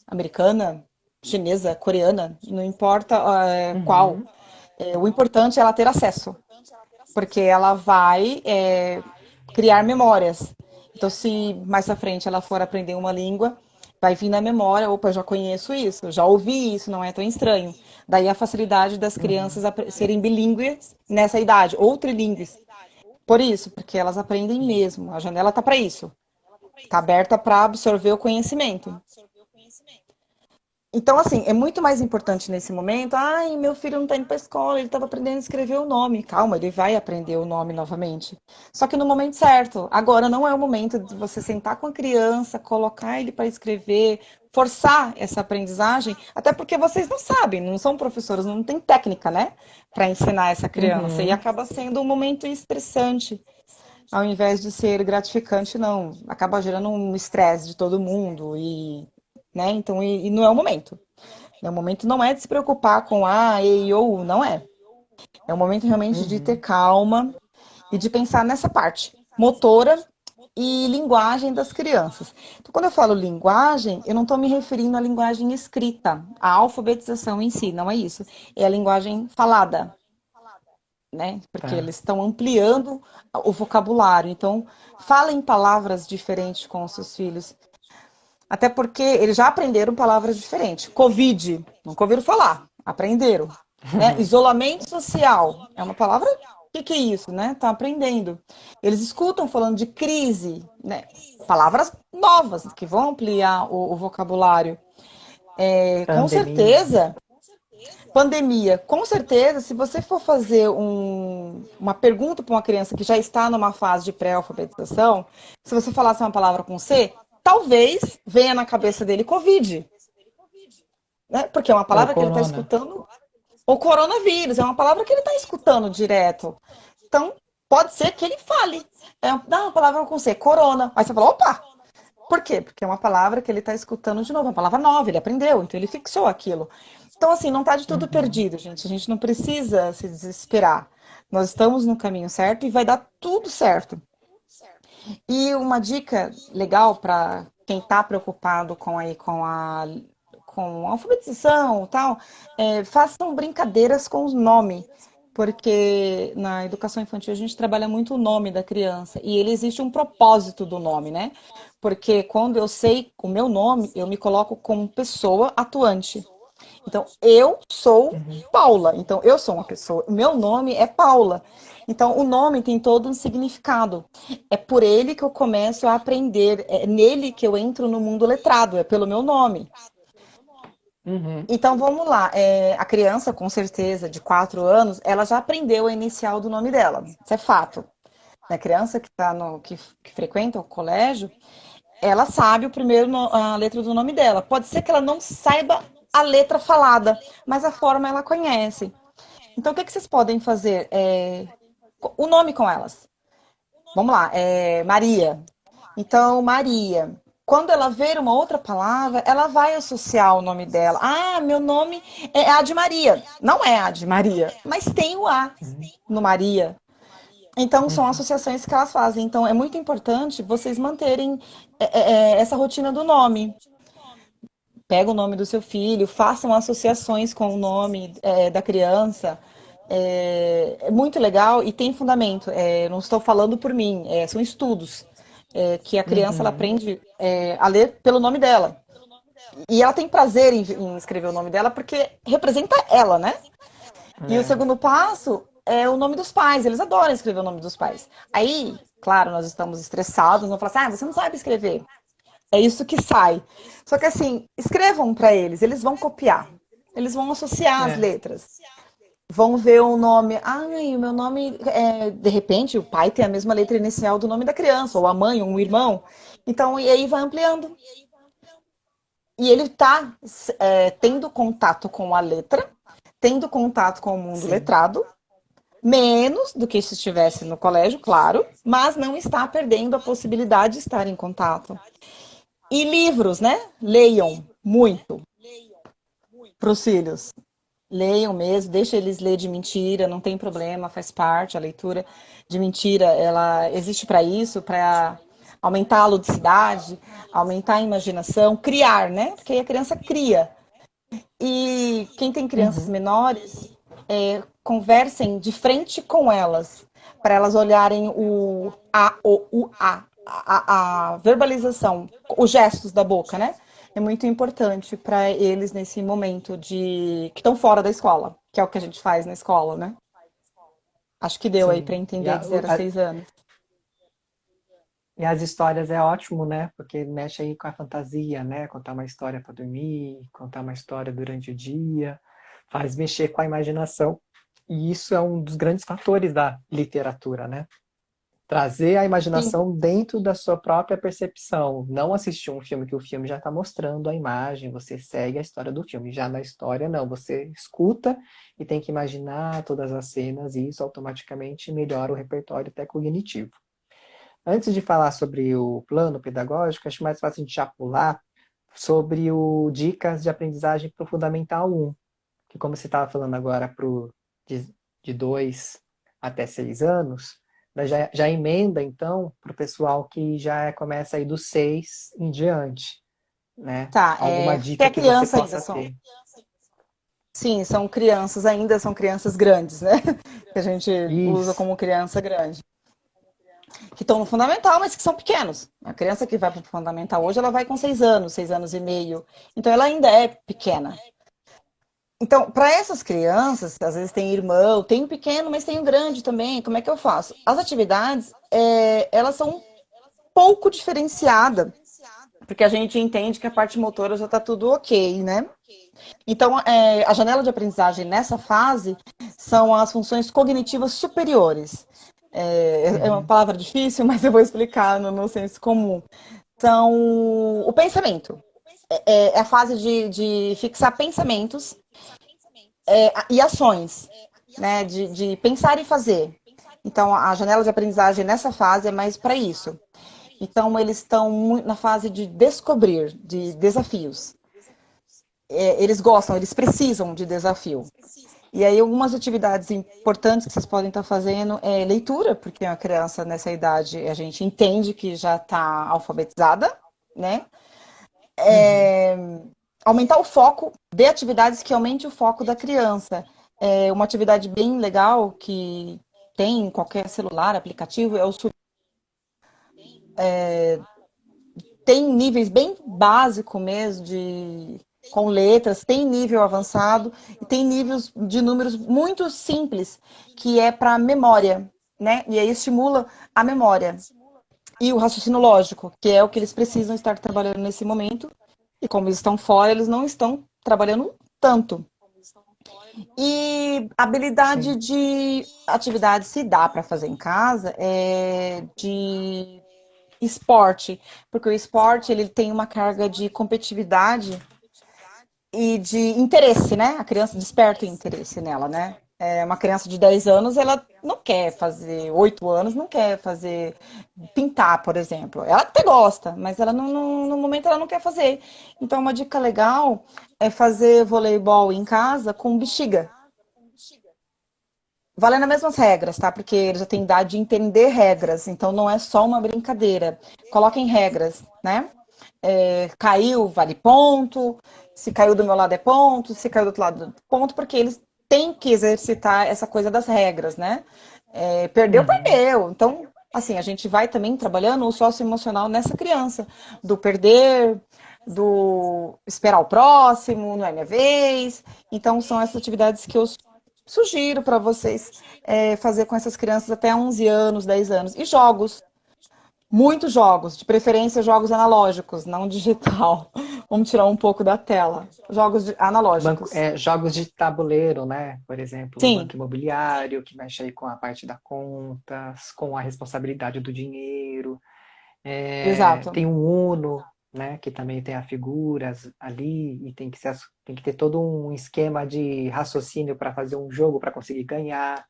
americana, chinesa, coreana, não importa qual. Uhum. O importante é ela ter acesso, porque ela vai criar memórias. Então, se mais à frente ela for aprender uma língua, vai vir na memória, opa, eu já conheço isso, já ouvi isso, não é tão estranho. Daí a facilidade das crianças Uhum. serem bilíngues nessa idade, ou trilíngues. Por isso, porque elas aprendem mesmo. A janela está para isso. Está aberta para absorver o conhecimento. Então, assim, é muito mais importante nesse momento. Ai, meu filho não está indo para a escola, ele estava aprendendo a escrever o nome. Calma, ele vai aprender o nome novamente. Só que no momento certo. Agora não é o momento de você sentar com a criança, colocar ele para escrever, forçar essa aprendizagem, até porque vocês não sabem, não são professores, não tem técnica, né, para ensinar essa criança. E Uhum. acaba sendo um momento estressante, ao invés de ser gratificante, não. Acaba gerando um estresse de todo mundo e né? Então, e não é o momento. O momento não é de se preocupar com e, ou, não é. É o momento realmente de ter Uhum. calma e de pensar nessa parte motora e linguagem das crianças. Então, quando eu falo linguagem, eu não estou me referindo à linguagem escrita, à alfabetização em si, não é isso. É a linguagem falada, né? Porque Tá. eles estão ampliando o vocabulário. Então, falem palavras diferentes com os seus filhos. Até porque eles já aprenderam palavras diferentes. Covid, nunca ouviram falar, aprenderam. Né? Isolamento social, é uma palavra. O que é isso, né? Estão aprendendo. Eles escutam falando de crise, né? Palavras novas que vão ampliar o vocabulário. Com Pandemia. certeza, pandemia, com certeza, se você for fazer uma pergunta para uma criança que já está numa fase de pré-alfabetização, se você falasse uma palavra com C, talvez venha na cabeça dele Covid, né? Porque é uma Ou palavra que ele está corona. escutando. Ou coronavírus, é uma palavra que ele está escutando direto. Então, pode ser que ele fale. Dá uma palavra com C, corona. Aí você fala, opa! Por quê? Porque é uma palavra que ele está escutando de novo, uma palavra nova, ele aprendeu, então ele fixou aquilo. Então, assim, não está de tudo Uhum. perdido, gente. A gente não precisa se desesperar. Nós estamos no caminho certo e vai dar tudo certo. E uma dica legal para quem está preocupado com a alfabetização e tal, façam brincadeiras com os nomes, porque na educação infantil a gente trabalha muito o nome da criança e ele existe um propósito do nome, né? Porque quando eu sei o meu nome, eu me coloco como pessoa atuante. Então, eu sou Uhum. Paula. Então, eu sou uma pessoa. O meu nome é Paula. Então, o nome tem todo um significado. É por ele que eu começo a aprender. É nele que eu entro no mundo letrado. É pelo meu nome. Uhum. Então, vamos lá. A criança, com certeza, de 4 anos, ela já aprendeu a inicial do nome dela. Isso é fato. A criança que frequenta o colégio, ela sabe a letra do nome dela. Pode ser que ela não saiba a letra falada, mas a forma ela conhece. Então, o que vocês podem fazer? O nome com elas. Vamos lá, Maria. Então, Maria. Quando ela ver uma outra palavra, ela vai associar o nome dela. Ah, meu nome é A de Maria. Não é A de Maria, mas tem o A no Maria. Então, são Uhum. associações que elas fazem. Então, é muito importante vocês manterem essa rotina do nome. Pega o nome do seu filho, façam associações com o nome da criança. É muito legal e tem fundamento. Não estou falando por mim, são estudos que a criança ela Uhum. aprende a ler pelo nome dela. E ela tem prazer em escrever o nome dela porque representa ela, né? E o É, segundo passo é o nome dos pais. Eles adoram escrever o nome dos pais. Aí, claro, nós estamos estressados, não falar assim, ah, você não sabe escrever. É isso que sai. Só que assim, escrevam para eles vão copiar. Eles vão associar as é. letras. Vão ver o nome. Ai, o meu nome é. De repente, o pai tem a mesma letra inicial do nome da criança, ou a mãe, ou um irmão. Então, e aí vai ampliando. E ele está tendo contato com a letra, tendo contato com o mundo Sim. letrado, menos do que se estivesse no colégio, claro, mas não está perdendo a possibilidade de estar em contato. E livros, né? Leiam muito para os filhos. Leiam mesmo, deixa eles ler de mentira, não tem problema, faz parte, a leitura de mentira, ela existe para isso, para aumentar a ludicidade, aumentar a imaginação, criar, né? Porque aí a criança cria. E quem tem crianças Uhum. menores, conversem de frente com elas, para elas olharem a verbalização, os gestos da boca, né? É muito importante para eles nesse momento de que estão fora da escola, que é o que a gente faz na escola, né? Acho que deu aí para Sim. entender de 0 a 6 anos. E as histórias é ótimo, né? Porque mexe aí com a fantasia, né? Contar uma história para dormir, contar uma história durante o dia, faz mexer com a imaginação. E isso é um dos grandes fatores da literatura, né? Trazer a Sim, imaginação dentro da sua própria percepção. Não assistir um filme que o filme já está mostrando a imagem, você segue a história do filme. Já na história, não. Você escuta e tem que imaginar todas as cenas e isso automaticamente melhora o repertório até cognitivo. Antes de falar sobre o plano pedagógico, acho mais fácil a gente já pular sobre o dicas de aprendizagem para o Fundamental 1, que como você estava falando agora de 2 até 6 anos, já emenda então para o pessoal que já começa aí do 6 em diante, né? tá. Alguma Porque dica a que você criança ainda possa são. ter. Sim, são crianças, ainda são crianças grandes, né? Que a gente usa Isso. como criança grande. Que estão no fundamental, mas que são pequenos. A criança que vai para o fundamental hoje, ela vai com 6 anos, 6 anos e meio. Então, ela ainda é pequena. Então, para essas crianças, às vezes tem irmão, tem um pequeno, mas tem um grande também. Como é que eu faço? As atividades, elas são um pouco diferenciadas, porque a gente entende que a parte motora já está tudo ok, né? Então, a janela de aprendizagem nessa fase são as funções cognitivas superiores. É uma Uhum. palavra difícil, mas eu vou explicar no senso comum. São o pensamento. É a fase de fixar pensamentos e ações, né? De pensar e fazer. Então, a janela de aprendizagem nessa fase é mais para isso. Então, eles estão muito na fase de descobrir, de desafios. Eles gostam, eles precisam de desafio. E aí, algumas atividades importantes que vocês podem estar fazendo é leitura, porque uma criança nessa idade a gente entende que já está alfabetizada, né? Uhum. Aumentar o foco, de atividades que aumente o foco da criança. Uma atividade bem legal que tem em qualquer celular, aplicativo, é o tem níveis bem básico mesmo com letras, tem nível avançado e tem níveis de números muito simples, que é para memória, né? E aí estimula a memória e o raciocínio lógico, que é o que eles precisam estar trabalhando nesse momento. E como eles estão fora, eles não estão trabalhando tanto. E habilidade Sim. de atividade se dá para fazer em casa é de esporte, porque o esporte ele tem uma carga de competitividade e de interesse, né? A criança desperta o interesse nela, né? Uma criança de 10 anos, ela não quer fazer, 8 anos, não quer fazer, pintar, por exemplo. Ela até gosta, mas ela no momento ela não quer fazer. Então, uma dica legal é fazer voleibol em casa com bexiga. Valendo as mesmas regras, tá? Porque ele já tem idade de entender regras, então não é só uma brincadeira. Coloquem regras, né? Caiu, vale ponto. Se caiu do meu lado é ponto. Se caiu do outro lado, é ponto, porque eles têm que exercitar essa coisa das regras, né? Perdeu, Uhum. perdeu. Então, assim, a gente vai também trabalhando o socioemocional nessa criança, do perder, do esperar o próximo, não é minha vez. Então, são essas atividades que eu sugiro para vocês fazer com essas crianças até 11 anos, 10 anos. E jogos, muitos jogos, de preferência jogos analógicos, não digital. Vamos tirar um pouco da tela. Jogos analógicos. Jogos de tabuleiro, né? Por exemplo, o Sim, Banco Imobiliário, que mexe aí com a parte da contas, com a responsabilidade do dinheiro. exato. Tem o Uno, né? Que também tem as figuras ali e tem que ter todo um esquema de raciocínio para fazer um jogo para conseguir ganhar.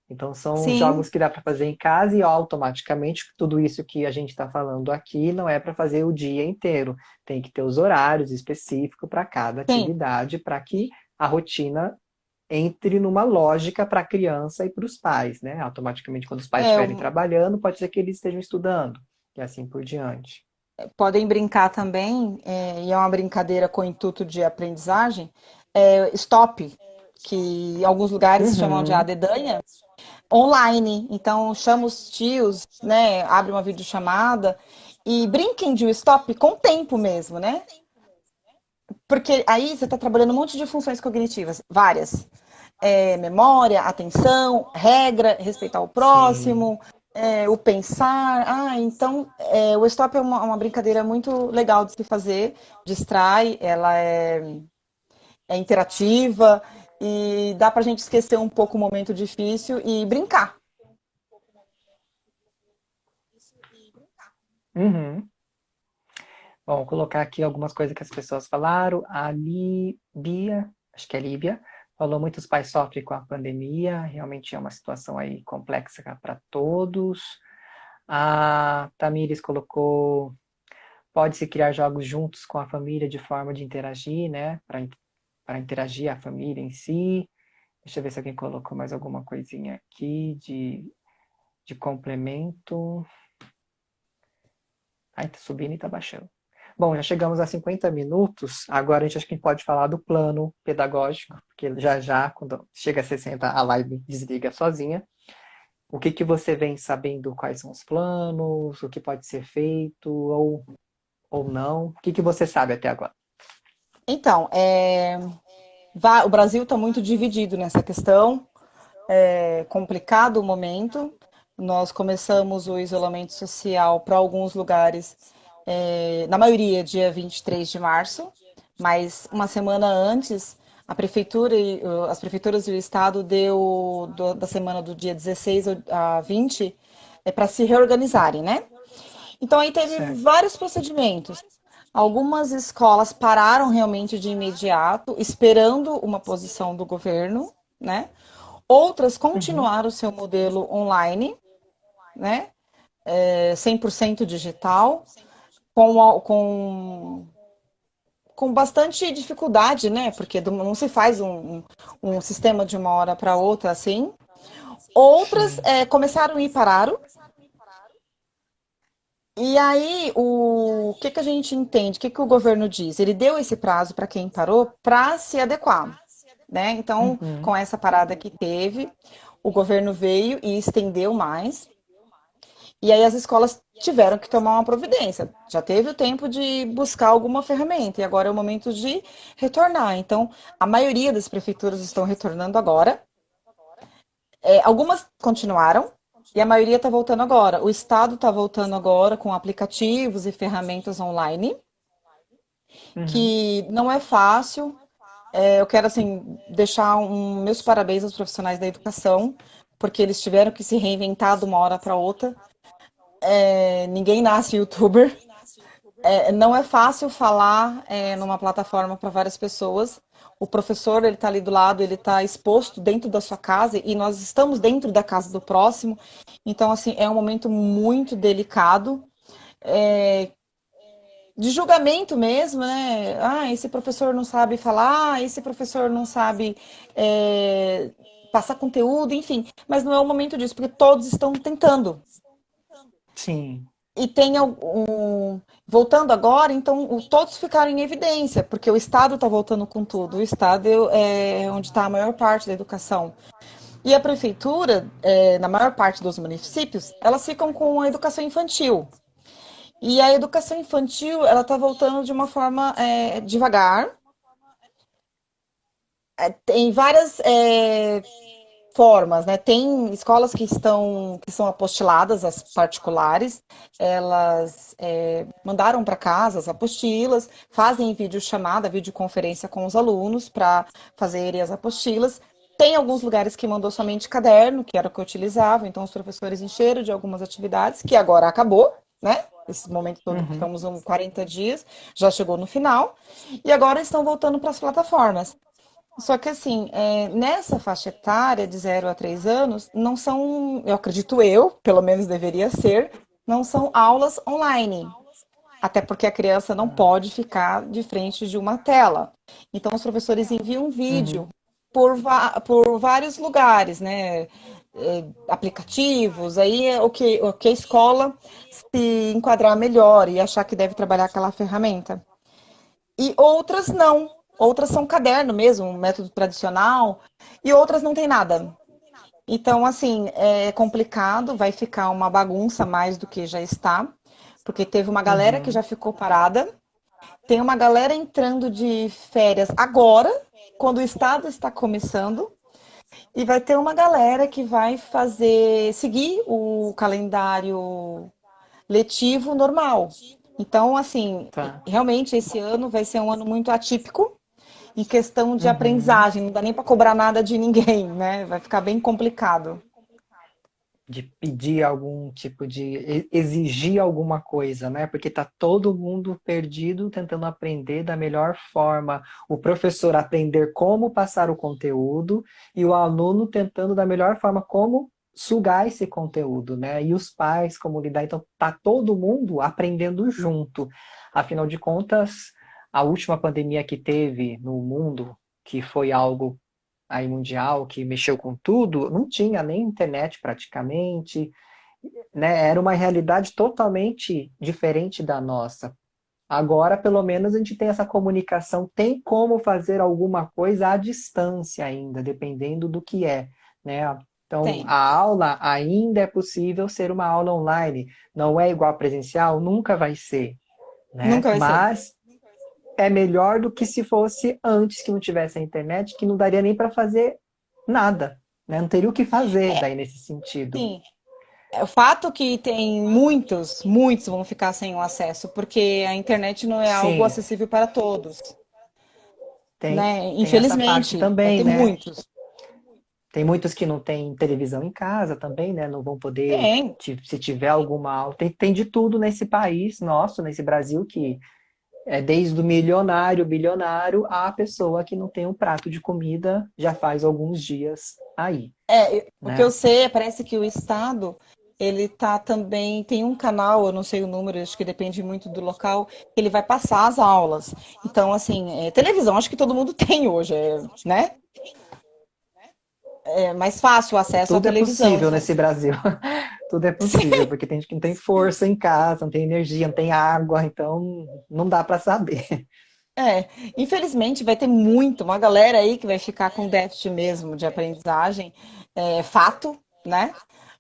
Então são Sim, jogos que dá para fazer em casa e automaticamente tudo isso que a gente está falando aqui não é para fazer o dia inteiro. Tem que ter os horários específicos para cada sim. atividade para que a rotina entre numa lógica para a criança e para os pais, né? Automaticamente, quando os pais É, estiverem trabalhando, pode ser que eles estejam estudando e assim por diante. podem brincar também, e é uma brincadeira com intuito de aprendizagem, stop, que em alguns lugares chamam de Uhum, adedanha, online. Então, chama os tios, né? Abre uma videochamada e brinquem de stop com tempo mesmo, né? Porque aí você está trabalhando um monte de funções cognitivas, várias. Memória, atenção, regra, respeitar o sim. próximo, o pensar. Então, o stop é uma brincadeira muito legal de se fazer, distrai, ela é interativa e dá para a gente esquecer um pouco o momento difícil e brincar. Uhum. Bom, vou colocar aqui algumas coisas que as pessoas falaram. A Líbia, acho que é Líbia, falou muitos pais sofrem com a pandemia. Realmente é uma situação aí complexa para todos. A Tamires colocou, pode-se criar jogos juntos com a família de forma de interagir, né? Para interagir a família em si. Deixa eu ver se alguém colocou mais alguma coisinha aqui de complemento. Ai, tá subindo e tá baixando. Bom, já chegamos a 50 minutos. Agora a gente acho que pode falar do plano pedagógico, porque já já, quando chega a 60, a live desliga sozinha. O que que você vem sabendo quais são os planos, o que pode ser feito ou não? O que que você sabe até agora? Então, o Brasil está muito dividido nessa questão, é complicado o momento. Nós começamos o isolamento social para alguns lugares, na maioria, dia 23 de março, mas uma semana antes, a prefeitura as prefeituras e o estado da semana do dia 16 a 20 para se reorganizarem, né? Então aí teve Certo. vários procedimentos. Algumas escolas pararam realmente de imediato, esperando uma posição do governo, né? Outras Uhum. continuaram o seu modelo online, né? 100% digital, com bastante dificuldade, né? Porque não se faz um sistema de uma hora para outra assim. Outras Sim. começaram e pararam. E aí, o que que a gente entende? O que que o governo diz? Ele deu esse prazo para quem parou para se adequar, né? Então, Uhum. com essa parada que teve, o governo veio e estendeu mais. E aí as escolas tiveram que tomar uma providência. Já teve o tempo de buscar alguma ferramenta e agora é o momento de retornar. Então, a maioria das prefeituras estão retornando agora. Algumas continuaram e a maioria está voltando agora. O estado está voltando agora com aplicativos e ferramentas online, Uhum. que não é fácil. Eu quero assim deixar meus parabéns aos profissionais da educação, porque eles tiveram que se reinventar de uma hora para outra. Ninguém nasce youtuber. Não é fácil falar numa plataforma para várias pessoas. O professor, ele está ali do lado, ele está exposto dentro da sua casa e nós estamos dentro da casa do próximo. Então, assim, é um momento muito delicado, de julgamento mesmo, né? Esse professor não sabe falar, esse professor não sabe passar conteúdo, enfim. Mas não é o momento disso, porque todos estão tentando. Sim. E tem voltando agora, então todos ficaram em evidência, porque o Estado está voltando com tudo. O Estado é onde está a maior parte da educação. E a prefeitura, na maior parte dos municípios, elas ficam com a educação infantil. E a educação infantil, ela está voltando de uma forma devagar. Tem várias formas, né? Tem escolas que são apostiladas, as particulares, elas mandaram para casa as apostilas, fazem videochamada, videoconferência com os alunos para fazerem as apostilas. Tem alguns lugares que mandou somente caderno, que era o que eu utilizava, então os professores encheram de algumas atividades, que agora acabou, né? Esse momento todo que Uhum, ficamos 40 dias, já chegou no final, e agora estão voltando para as plataformas. Só que assim, nessa faixa etária de 0 a 3 anos, não são, eu acredito eu, pelo menos deveria ser, não são aulas online. Até porque a criança não pode ficar de frente de uma tela. Então, os professores enviam um vídeo uhum. por vários lugares, né? Aplicativos, aí é o que a escola se enquadrar melhor e achar que deve trabalhar aquela ferramenta. E outras não. Outras são caderno mesmo, um método tradicional, e outras não tem nada. Então, assim, é complicado, vai ficar uma bagunça mais do que já está, porque teve uma galera que já Uhum. ficou parada, tem uma galera entrando de férias agora, quando o estado está começando, e vai ter uma galera que vai seguir o calendário letivo normal. Então, assim, Tá. realmente esse ano vai ser um ano muito atípico em questão de Uhum. aprendizagem, não dá nem para cobrar nada de ninguém, né? Vai ficar bem complicado. De pedir algum tipo de exigir alguma coisa, né? Porque tá todo mundo perdido tentando aprender da melhor forma. O professor aprender como passar o conteúdo e o aluno tentando da melhor forma como sugar esse conteúdo, né? E os pais como lidar. Então tá todo mundo aprendendo junto. Afinal de contas, a última pandemia que teve no mundo, que foi algo aí mundial que mexeu com tudo, não tinha nem internet praticamente, né? Era uma realidade totalmente diferente da nossa. Agora, pelo menos, a gente tem essa comunicação, tem como fazer alguma coisa à distância ainda, dependendo do que é, né? Então, Tem. a aula ainda é possível ser uma aula online. Não é igual a presencial, nunca vai ser, né? Nunca vai ser. Mas é melhor do que se fosse antes que não tivesse a internet, que não daria nem para fazer nada, né? Não teria o que fazer daí nesse sentido. Sim. É o fato que tem muitos vão ficar sem o acesso, porque a internet não é algo Sim, acessível para todos, né? tem essa parte Infelizmente, vai também, ter né? muitos. Tem muitos que não têm televisão em casa também, né? Não vão poder, Tem, se tiver alguma aula. Tem de tudo nesse país nosso, nesse Brasil, que é desde o milionário, bilionário, a pessoa que não tem um prato de comida já faz alguns dias aí, o que eu né? sei, parece que o Estado, ele tá também, tem um canal, eu não sei o número, acho que depende muito do local, que ele vai passar as aulas. Então, assim, televisão, acho que todo mundo tem hoje, né? É mais fácil o acesso à Tudo é televisão. possível nesse Brasil. Tudo é possível, porque tem gente que não tem força em casa, não tem energia, não tem água, então não dá para saber. É, infelizmente vai ter uma galera aí que vai ficar com déficit mesmo de aprendizagem, fato, né?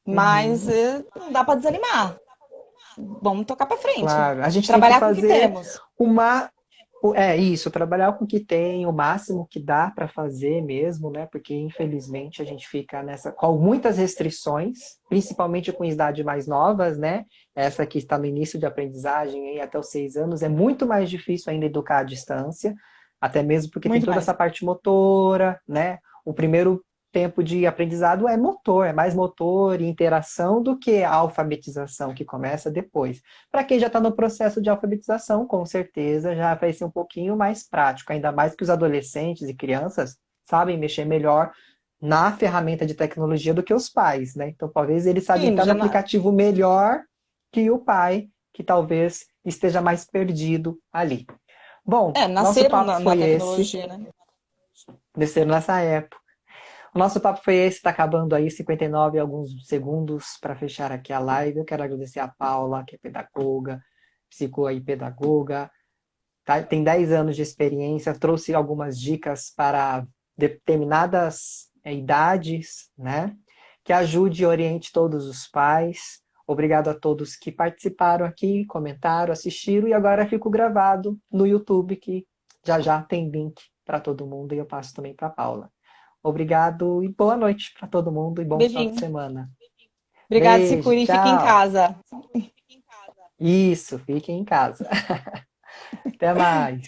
Mas Uhum, não dá para desanimar. Vamos tocar para frente. claro. A gente tem que Trabalhar com o que fazer temos. uma. É isso, trabalhar com o que tem, o máximo que dá para fazer mesmo, né? Porque infelizmente a gente fica nessa com muitas restrições, principalmente com idades mais novas, né? Essa que está no início de aprendizagem aí, até os 6 anos, é muito mais difícil ainda educar à distância, até mesmo porque tem Muito toda mais. essa parte motora, né? O primeiro tempo de aprendizado é motor, é mais motor e interação do que a alfabetização que começa depois. Para quem já está no processo de alfabetização, com certeza já vai ser um pouquinho mais prático, ainda mais que os adolescentes e crianças sabem mexer melhor na ferramenta de tecnologia do que os pais, né? Então, talvez eles sabem Sim, estar no aplicativo melhor que o pai, que talvez esteja mais perdido ali. Bom, nosso nasceram papo na foi esse, tecnologia, né? desceram nessa época. O nosso papo foi esse, está acabando aí 59 e alguns segundos para fechar aqui a live. Eu quero agradecer a Paula, que é pedagoga, psico e pedagoga, tá? Tem 10 anos de experiência, trouxe algumas dicas para determinadas idades, né? Que ajude e oriente todos os pais. Obrigado a todos que participaram aqui, comentaram, assistiram e agora fico gravado no YouTube, que já já tem link para todo mundo e eu passo também para Paula. Obrigado e boa noite para todo mundo e bom final de Beijinho. semana. Obrigado, se Beijo, cuide e fique em tchau. casa. Isso, fiquem em casa. Até mais.